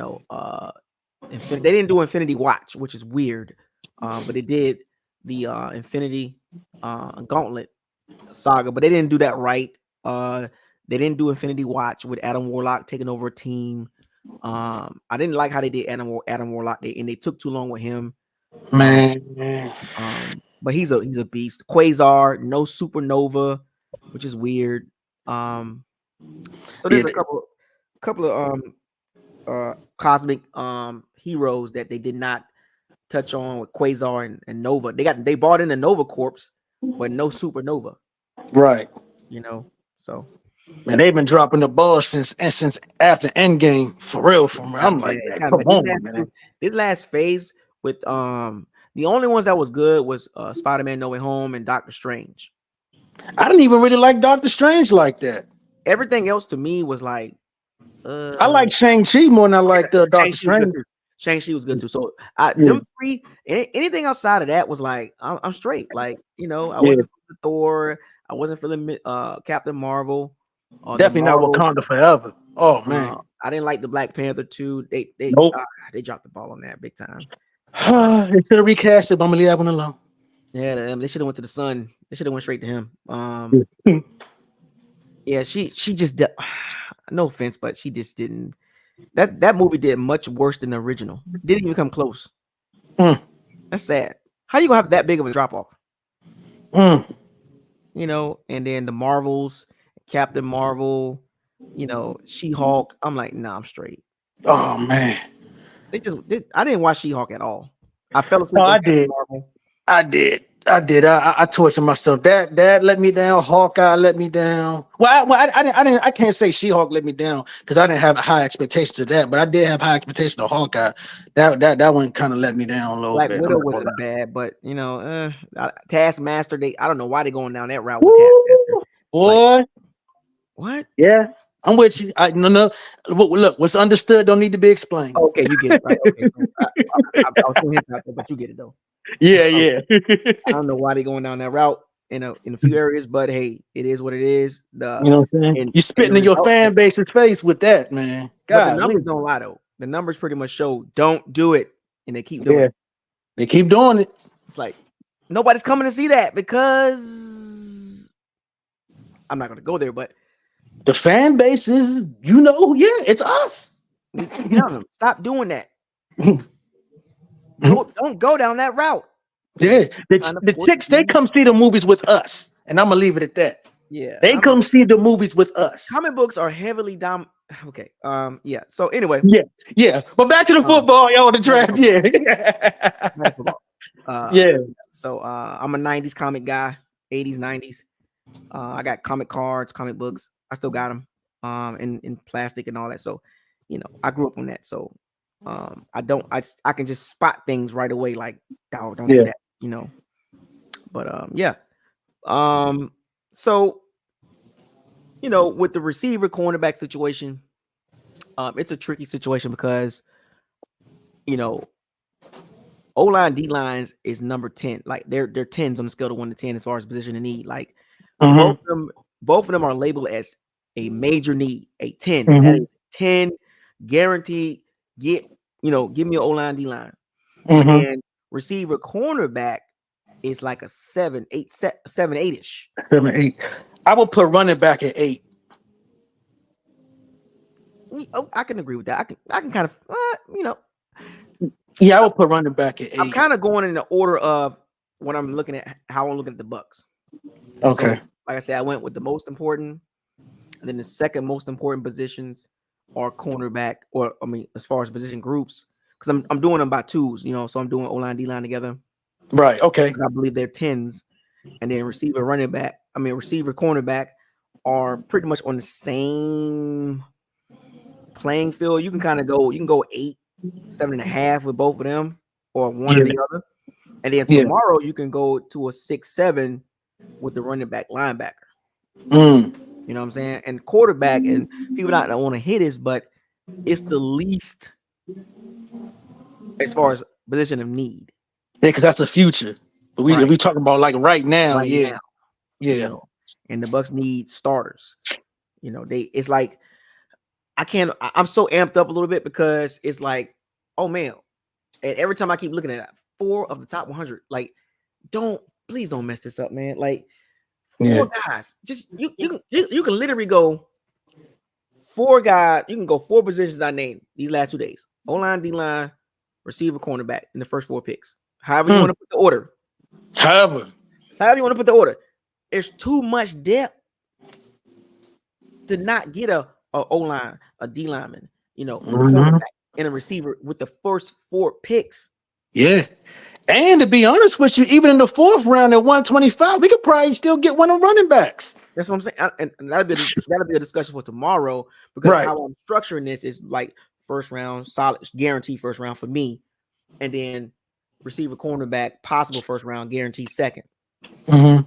didn't do Infinity Watch, which is weird, but they did the Infinity Gauntlet saga, but they didn't do that right. They didn't do Infinity Watch with Adam Warlock taking over a team. I didn't like how they did Adam Warlock, and they took too long with him. Man. But he's a beast. Quasar, no supernova, which is weird. So there's a couple of cosmic heroes that they did not touch on with Quasar and Nova. They brought in the Nova Corps, but no supernova. Right. So man, they've been dropping the ball since after Endgame for real. I'm like, come on, man. This last phase with the only ones that was good was Spider-Man No Way Home and Doctor Strange. I didn't even really like Doctor Strange like that. Everything else to me was like I like Shang-Chi more than I like Doctor Strange. Shang-Chi was good too. So them three, anything outside of that was like I'm straight. Like I wasn't feeling Thor, I wasn't feeling Captain Marvel. Definitely not Wakanda Forever. Oh man, I didn't like the Black Panther 2. They dropped the ball on that big time. They should have recast it, but I'm gonna leave that one alone. Yeah, they should have went to the Sun. They should have went straight to him. Yeah, she just no offense, but she just didn't. That movie did much worse than the original. Didn't even come close. That's sad. How you gonna have that big of a drop off? And then the Marvels, Captain Marvel, She-Hulk. I'm like, nah, I'm straight. Oh man, I didn't watch She-Hulk at all. I fell asleep. No, I did. I did. I did. I tortured myself. That let me down. Hawkeye let me down. I can't say She-Hulk let me down because I didn't have high expectations of that, but I did have high expectations of Hawkeye. That one kind of let me down a little Black bit. I'm Widow not gonna lie. wasn't bad, but Taskmaster. I don't know why they're going down that route with Taskmaster. Woo, It's like boy. what? Yeah, I'm with you. No. Look, what's understood don't need to be explained. Okay, you get it right. Okay, so I was throwing hints out there, but you get it though. Yeah, yeah. I don't know why they're going down that route in a few areas, but hey, it is what it is. You know what I'm saying? You And the spitting in your result, fan base's face with that, man. but the God, numbers don't lie though. The numbers pretty much show don't do it, and they keep doing yeah, it. they keep doing it. It's like nobody's coming to see that because I'm not going to go there, but The fan base is, yeah, it's us. we keep telling them stop doing that. Don't go down that route. Yeah, Trying to the force chicks, they you. come see the movies with us, and I'm gonna leave it at that. Yeah, They come see the movies with us. comic books are heavily Okay. Yeah. So anyway. Yeah. But back to the football, y'all. The Back to draft. football. Yeah. Back to football. Yeah. So I'm a '90s comic guy. '80s, '90s. I got comic cards, comic books. I still got them. In plastic and all that. So, I grew up on that. So, I can just spot things right away. Like, don't do that. But yeah. So, with the receiver cornerback situation, it's a tricky situation because, O-line, D-lines is number 10. Like they're 10s on the scale of 1 to 10 as far as position of need. Like both of them are labeled as a major need, a 10. That is 10 guaranteed. Give me an O-line, D-line. And then receiver cornerback is like a 7, 8, 7, 8-ish. 7, 8. I will put running back at 8. Oh, I can agree with that. I can kind of Yeah, I will put running back at 8. I'm kind of going in the order of when I'm looking at how I'm looking at the Bucks. Okay. So, like I said, I went with the most important, and then the second most important positions are cornerback, as far as position groups, because I'm doing them by twos, so I'm doing O-line, D-line together. Right. Okay. I believe they're 10s, and then receiver cornerback are pretty much on the same playing field. You can go 8, 7.5 with both of them, or one or the other. And then tomorrow you can go to a 6-7 with the running back linebacker. You know what I'm saying? And quarterback, and people not want to hit this, but it's the least as far as position of need. Yeah, because that's the future. But if we talking about like right now, yeah. And the Bucks need starters. It's like I'm so amped up a little bit because it's like, oh man. And every time I keep looking at it, 4 of the top 100, like, please don't mess this up, man. Like 4 guys, just you can literally go 4 guys. You can go 4 positions I named these last 2 days: O-line, D-line, receiver, cornerback in the first 4 picks. However you want to put the order. However you want to put the order. There's too much depth to not get a O-line, a D lineman, a cornerback, and a receiver with the first 4 picks. Yeah. And to be honest with you, even in the 4th round at 125, we could probably still get one of running backs. That's what I'm saying. And that'll be a discussion for tomorrow, because how I'm structuring this is like first round, solid, guaranteed first round for me, and then receiver, cornerback, possible first round, guaranteed second. And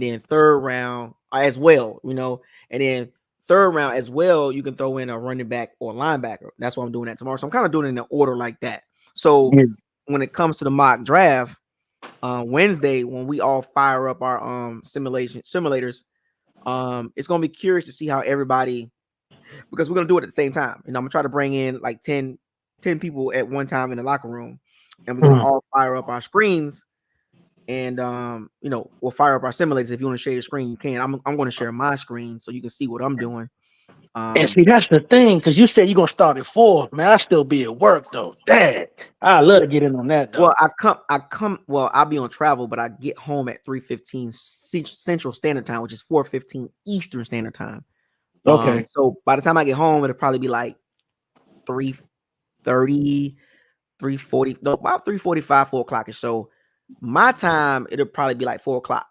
then 3rd round as well, and then 3rd round as well, you can throw in a running back or linebacker. That's why I'm doing that tomorrow. So I'm kind of doing it in an order like that. So when it comes to the mock draft, Wednesday, when we all fire up our simulators, it's gonna be curious to see how everybody, because we're gonna do it at the same time. I'm gonna try to bring in like 10 people at one time in the locker room, and we're gonna all fire up our screens. And we'll fire up our simulators. If you want to share your screen, you can. I'm going to share my screen so you can see what I'm doing. And see, that's the thing, because you said you're gonna start at 4. Man, I still be at work though. Dang, I love to get in on that though. Well, I'll be on travel, but I get home at 3:15 Central Standard Time, which is 4:15 Eastern Standard Time. Okay. So by the time I get home, it'll probably be like 3:30, 3:40, no, about 3:45, 4 o'clock or so. My time, it'll probably be like 4 o'clock.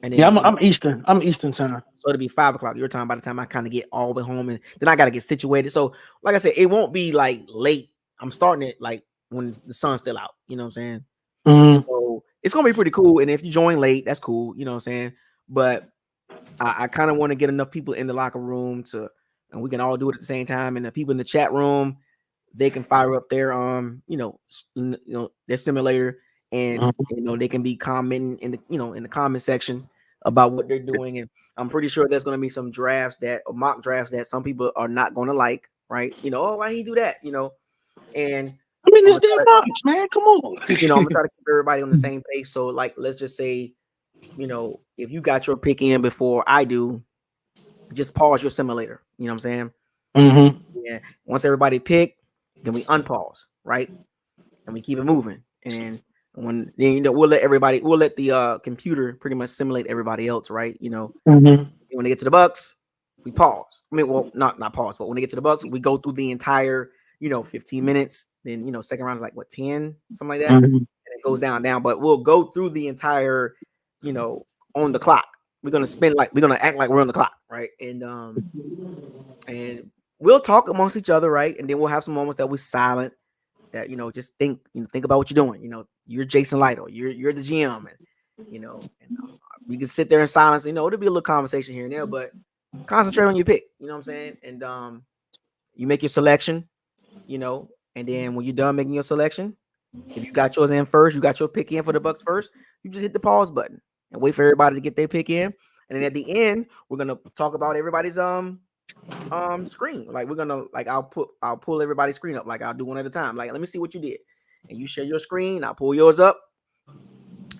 And Yeah, then, I'm Eastern. I'm Eastern time. so it'll be 5 o'clock your time by the time I kind of get all the way home, and then I gotta get situated. So, like I said, it won't be like late. I'm starting it like when the sun's still out. You know what I'm saying? Mm-hmm. So it's gonna be pretty cool. And if you join late, that's cool. You know what I'm saying? But I kind of want to get enough people in the locker room and we can all do it at the same time. And the people in the chat room, they can fire up their their simulator, and they can be commenting in the comment section about what they're doing. And I'm pretty sure there's going to be some drafts that mock drafts that some people are not going to like, right? Oh, why he do that? And I mean, I'm it's gonna their try to box, man. Come on. I'm gonna try to keep everybody on the same pace. So, like, let's just say, if you got your pick in before I do, just pause your simulator. You know what I'm saying? Mm-hmm. Yeah. Once everybody pick, then we unpause, right? And we keep it moving. And we'll let the computer pretty much simulate everybody else, right? Mm-hmm. When they get to the Bucks, we pause. I mean, well, not pause, but when they get to the Bucks, we go through the entire 15 minutes. Then second round is like what, 10, something like that, Mm-hmm. and it goes down. But we'll go through the entire, on the clock. We're gonna act like we're on the clock, right? And we'll talk amongst each other, right? And then we'll have some moments that we're silent, that just think about what you're doing. You're Jason Lytle, you're the GM, and we can sit there in silence. It'll be a little conversation here and there, but concentrate on your pick. You know what I'm saying? And you make your selection. And then when you're done making your selection, if you got yours in first, you got your pick in for the Bucks first, you just hit the pause button and wait for everybody to get their pick in. And then at the end, we're gonna talk about everybody's screen. Like, we're gonna, like, I'll pull everybody's screen up. Like, I'll do one at a time. Like, let me see what you did. And you share your screen, I'll pull yours up,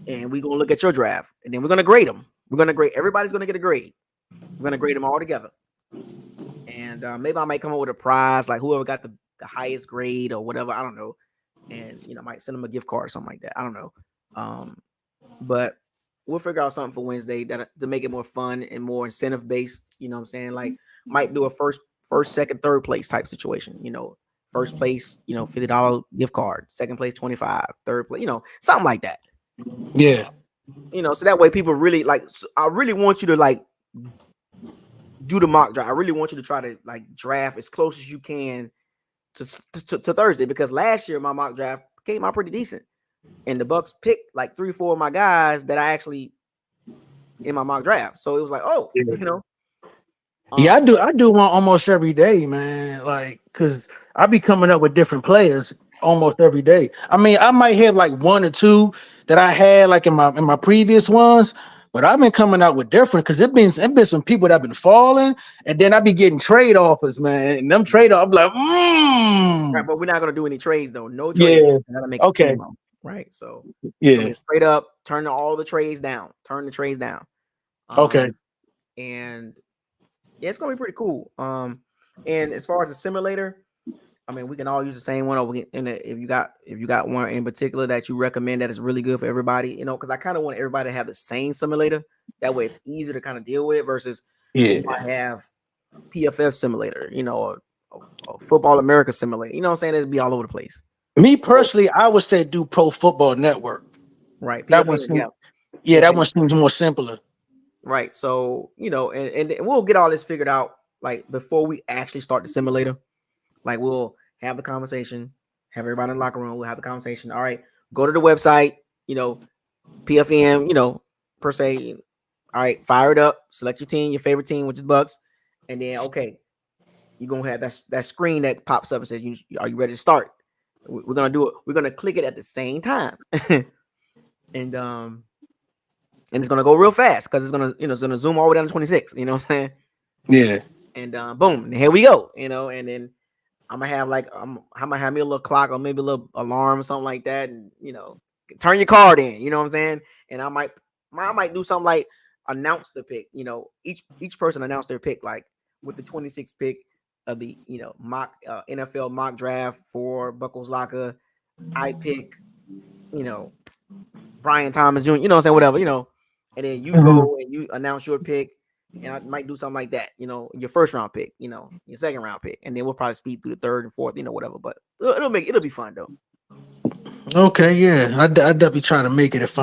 and we're gonna look at your draft. And then we're gonna grade them. Everybody's gonna get a grade. We're gonna grade them all together. And maybe I might come up with a prize, like whoever got the highest grade or whatever. I don't know. And I might send them a gift card or something like that. I don't know. But we'll figure out something for Wednesday to make it more fun and more incentive based. You know what I'm saying? Like, might do a first, second, third place type situation. First place, $50 gift card. Second place, 25. Third place, something like that. Yeah. So that way people really like. I really want you to like do the mock draft. I really want you to try to like draft as close as you can to Thursday, because last year my mock draft came out pretty decent, and the Bucks picked like 3-4 of my guys that I actually in my mock draft. So it was like, oh, Yeah, I do one almost every day, man. Like, cause I be coming up with different players almost every day. I mean, I might have like one or two that I had like in my previous ones, but I've been coming out with different, because it been some people that have been falling, and then I be getting trade offers, man. And them trade offers, I'm like, right, but we're not gonna do any trades though. No trades. yeah, I gotta make a okay, team up, right? So it's gonna yeah, be straight up. Turn all the trades down. Turn the trades down. okay, And yeah, it's gonna be pretty cool. And as far as the simulator, I mean, we can all use the same one. Or if you got one in particular that you recommend that is really good for everybody, because I kind of want everybody to have the same simulator. That way, it's easier to kind of deal with versus yeah. you might have PFF simulator, or Football America simulator. You know what I'm saying? It'd be all over the place. Me personally, I would say do Pro Football Network. Right. That one PFN, seems, yeah. yeah, that PFN. one seems more simpler. Right. So, and we'll get all this figured out like before we actually start the simulator. Like, we'll have the conversation, have everybody in the locker room. We'll have the conversation. All right, go to the website, PFM, per se. All right, fire it up, select your team, your favorite team, which is Bucks. And then, okay, you're going to have that screen that pops up and says, are you ready to start? We're going to do it. We're going to click it at the same time. and it's going to go real fast because it's going to, it's going to zoom all the way down to 26. You know what I'm saying? Yeah. And boom, here we go. And then I'm gonna have me a little clock or maybe a little alarm or something like that, and turn your card in. You know what I'm saying? And I might do something like announce the pick. Each person announce their pick, like with the 26th pick of the mock NFL mock draft for BucosLocker. I pick Brian Thomas Jr. You know what I'm saying? Whatever, and then you go and you announce your pick. And I might do something like that, your first round pick, your second round pick, and then we'll probably speed through the third and fourth, whatever. But it'll be fun though. Okay, yeah, I definitely try to make it if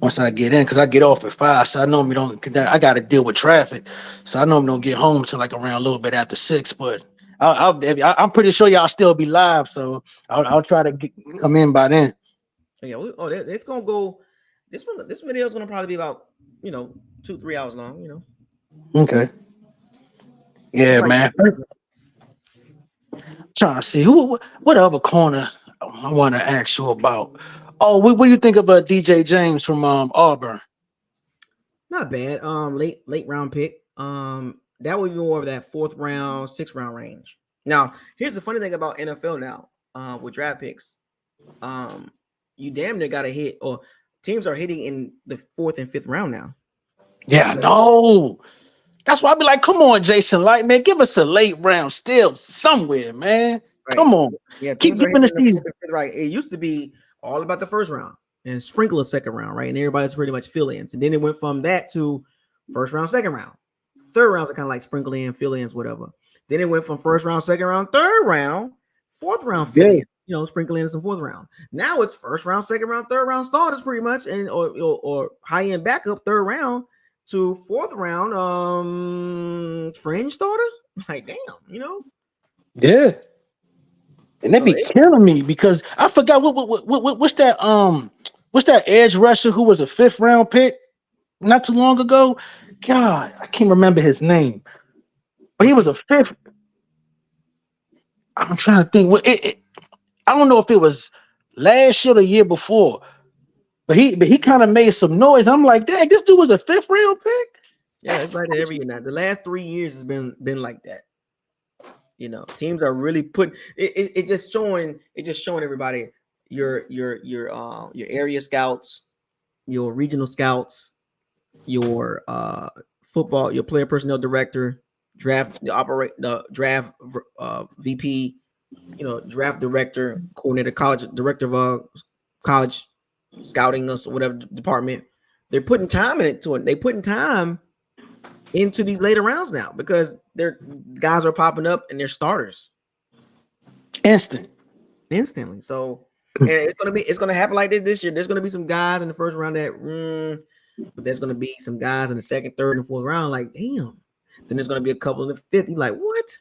once I get in, because I get off at 5, so I normally don't. Cause I got to deal with traffic, so I normally don't get home till like around a little bit after 6. But I'm pretty sure y'all still be live, so I'll try to come in by then. Yeah, it's gonna go. This video is gonna probably be about 2-3 hours long. Okay, It's yeah, like man. Trying to see what other corner I want to ask you about. Oh, what do you think of DJ James from Auburn? not bad. Late round pick. That would be more of that fourth round, sixth round range. Now, here's the funny thing about NFL now. With draft picks, you damn near got to hit, or teams are hitting in the fourth and fifth round now. Yeah, So, no. That's why I be like, come on, Jason Light, man, give us a late round still somewhere, man. right. Come on, Yeah, keep teams are giving hitting us in the fourth these. and fifth. Right. It used to be all about the first round and sprinkle a second round, right? And everybody's pretty much fill-ins. And then it went from that to first round, second round. Third rounds are kind of like sprinkle in, fill-ins, whatever. Then it went from first round, second round, third round, fourth round Yeah, fill-in, sprinkle in some fourth round. Now it's first round, second round, third round starters pretty much, and or high-end backup third round to fourth round fringe starter. Like damn. yeah, and they So be it, killing me because I forgot what's that edge rusher who was a 5th round pick not too long ago. God, I can't remember his name, but he what was team? a fifth. I'm trying to think. I don't know if it was last year or the year before, but he kind of made some noise. I'm like, dang, this dude was a 5th round Yeah, pick. it's like that every year now. The last 3 years has been like that. Teams are really putting it just showing everybody your area scouts, your regional scouts, your football, your player personnel director, the draft VP, draft director, coordinator, college director of college scouting us whatever department. They're putting time in it to it. They putting time into these later rounds now because their guys are popping up and they're starters Instant. instantly. So, and it's gonna happen like this year. There's gonna be some guys in the first round that, but there's gonna be some guys in the second, third, and fourth round. Like, damn. Then there's gonna be a couple in the fifth. You're like, what?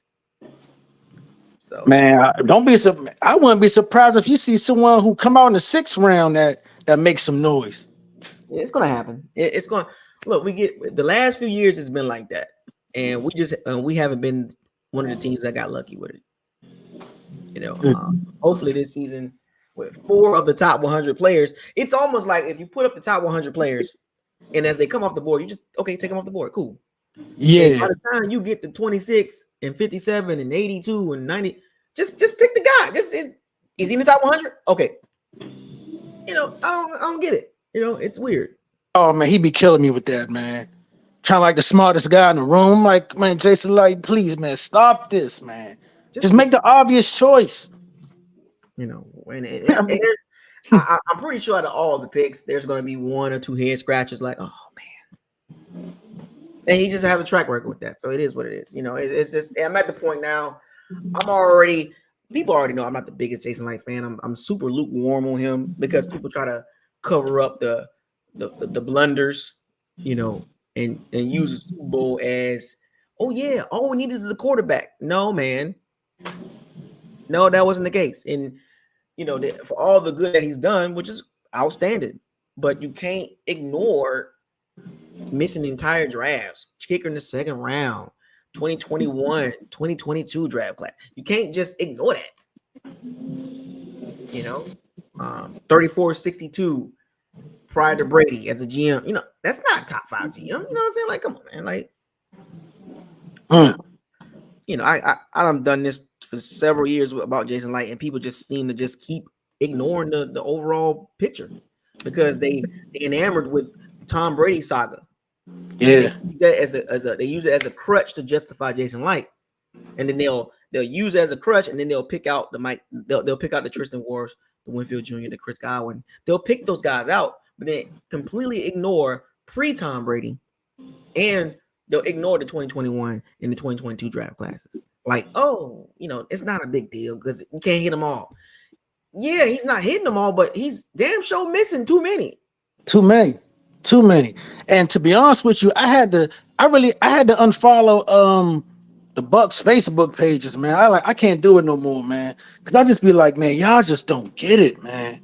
So Man, don't be I wouldn't be surprised if you see someone who come out in the 6th round that makes some noise. it's gonna happen. It's gonna look. We get the last few years. It's been like that, and we haven't been one of the teams that got lucky with it. Hopefully this season with 4 of the top 100 players, it's almost like if you put up the top 100 players and as they come off the board, you just take them off the board. Cool. And by Yeah. the time you get to 26 and 57 and 82 and 90, just pick the guy. Is he in the top 100? Okay. I don't get it. It's weird. Oh man, he be killing me with that, man. Trying like the smartest guy in the room. I'm like, man, Jason, like, please, man, stop this, man. Just Just pick, make the obvious choice. and I'm pretty sure out of all the picks, there's going to be 1 or 2 head scratches. Like, oh man, and he just has a track record with that. So it is what it is. It's just I'm at the point now. People already know I'm not the biggest Jason Light fan. I'm super lukewarm on him because people try to cover up the blunders, and use the Super Bowl as, oh yeah, all we need is a quarterback. No, man, no, that wasn't the case. And for all the good that he's done, which is outstanding, but you can't ignore missing entire drafts, kicker in the second round, 2021, 2022 draft class. You can't just ignore that. 34-62 prior to Brady as a GM. That's not top 5 GM. You know what I'm saying? Like, come on, man. Like, I've done this for several years about Jason Light, and people just seem to just keep ignoring the overall picture because they enamored with Tom Brady saga. And Yeah. they use it as a crutch to justify Jason Light, and then they'll use it as a crutch, and then they'll pick out the Mike, they'll pick out the Tristan Wirfs, the Winfield Jr., the Chris Godwin. They'll pick those guys out, but then completely ignore pre-Tom Brady, and they'll ignore the 2021 and the 2022 draft classes. Like, oh, it's not a big deal because you can't hit them all. Yeah, he's not hitting them all, but he's damn sure missing too many. Too many, too many. And to be honest with you, I had to unfollow the Bucks Facebook pages, man. I can't do it no more, man. Cause I just be like, man, y'all just don't get it, man.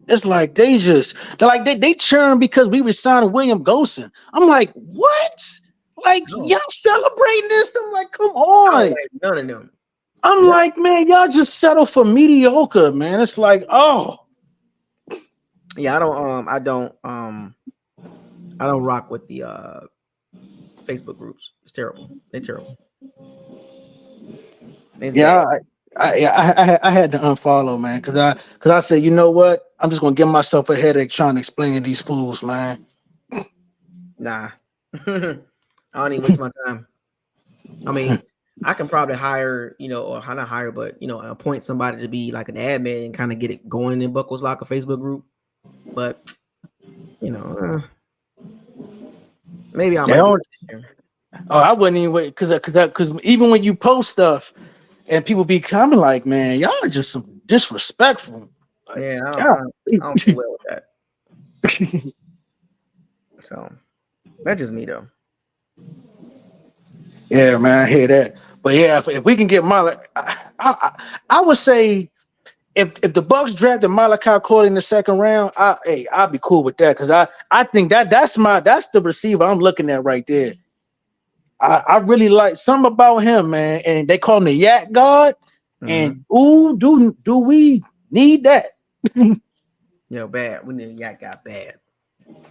It's like they churn because we resigned William Gosen. I'm like, what? Like No, y'all celebrating this? I'm like, come I don't on. like none of them. I'm No. like, man, y'all just settle for mediocre, man. It's like, oh, Yeah, I don't rock with the Facebook groups. It's terrible. They're terrible. It's bad. yeah. I had to unfollow, man, because I said, you know what? I'm just gonna give myself a headache trying to explain to these fools, man. Nah. I don't even waste my time. I mean, I can probably hire, or not hire, but appoint somebody to be like an admin and kind of get it going in BucosLocker Facebook group. But maybe I They might do don't, it this year. oh, I wouldn't even wait because even when you post stuff and people be coming like, man, y'all are just some disrespectful. Like, Yeah, God. I don't do well with that. So that's just me though. Yeah, man, I hear that. But yeah, if we can get I would say if the Bucks drafted Malachi Corley in the second round, I'd be cool with that because I think that's the receiver I'm looking at right there. I really like something about him, man, and they call him the Yak God. Mm-hmm. And ooh, do we need that? Bad. We need Yak got bad.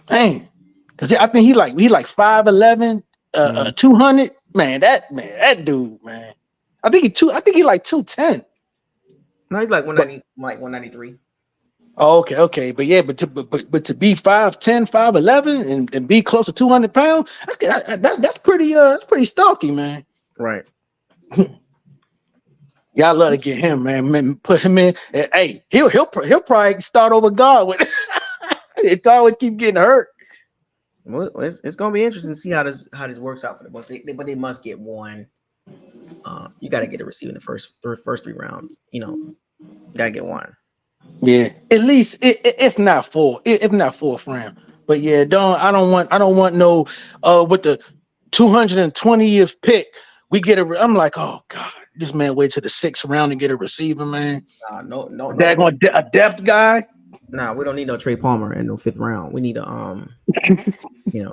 Dang, because I think he like 5'11", Mm-hmm. 200. That dude, man. I think he like 210. No, he's like 190, like 193. Oh, okay. But yeah, but to be 5'10", 5'11", and be close to 200 pounds, that's pretty stalky, man. Right. Y'all love to get him, man. Put him in. Hey, he'll probably start over Godwin. If Godwin keep getting hurt. Well, it's gonna be interesting to see how this works out for the Bucks. But they must get one. You got to get a receiver in the first 3 rounds. Gotta get one. Yeah, at least if not four, if not fourth round. But yeah, I don't want no with the 220th pick. We get a. I'm like, oh God, this man wait till the 6th round to get a receiver, man. No. That going a depth guy. Nah, we don't need no Trey Palmer in no 5th round. We need a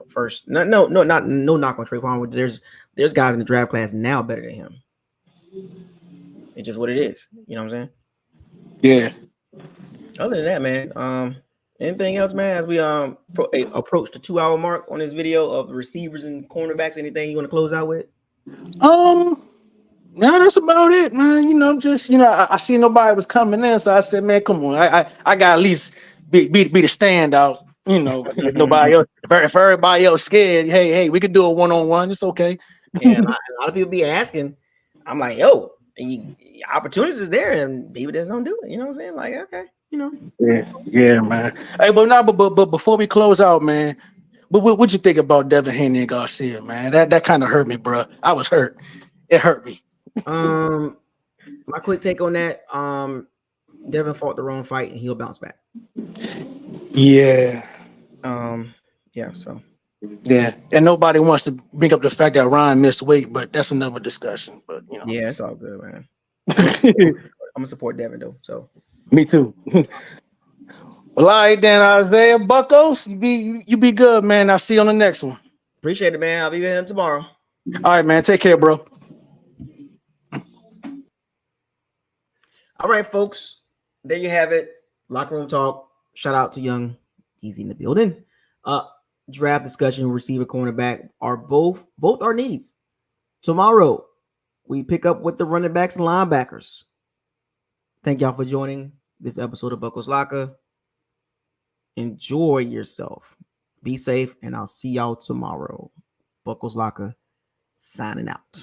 first. No, not no knock on Trey Palmer. There's guys in the draft class now better than him. It's just what it is. You know what I'm saying? Yeah. Other than that, man, anything else, man? As we approach the 2-hour mark on this video of receivers and cornerbacks, anything you want to close out with? No, that's about it, man. Just I see nobody was coming in, so I said, man, come on, I got at least be the standout. If nobody else, if everybody else scared, hey, we could do a 1-on-1. It's okay. Yeah, a lot of people be asking. I'm like, yo, opportunities is there, and people just don't do it. You know what I'm saying? Like, okay, Yeah, man. Hey, but before we close out, man, what you think about Devin Haney and Garcia, man? That kind of hurt me, bro. I was hurt. It hurt me. My quick take on that. Devin fought the wrong fight, and he'll bounce back. Yeah. Yeah. So. Yeah, and nobody wants to bring up the fact that Ryan missed weight, but that's another discussion. But Yeah, it's all good, man. I'm gonna support Devin though. So. Me too. Well, all right then, Isaiah Buckos, you be good, man. I'll see you on the next one. Appreciate it, man. I'll be here tomorrow. All right, man. Take care, bro. All right, folks. There you have it. Locker room talk. Shout out to Young. He's in the building. Draft discussion, receiver, cornerback are both our needs. Tomorrow, we pick up with the running backs and linebackers. Thank y'all for joining this episode of BucosLocker. Enjoy yourself. Be safe, and I'll see y'all tomorrow. BucosLocker signing out.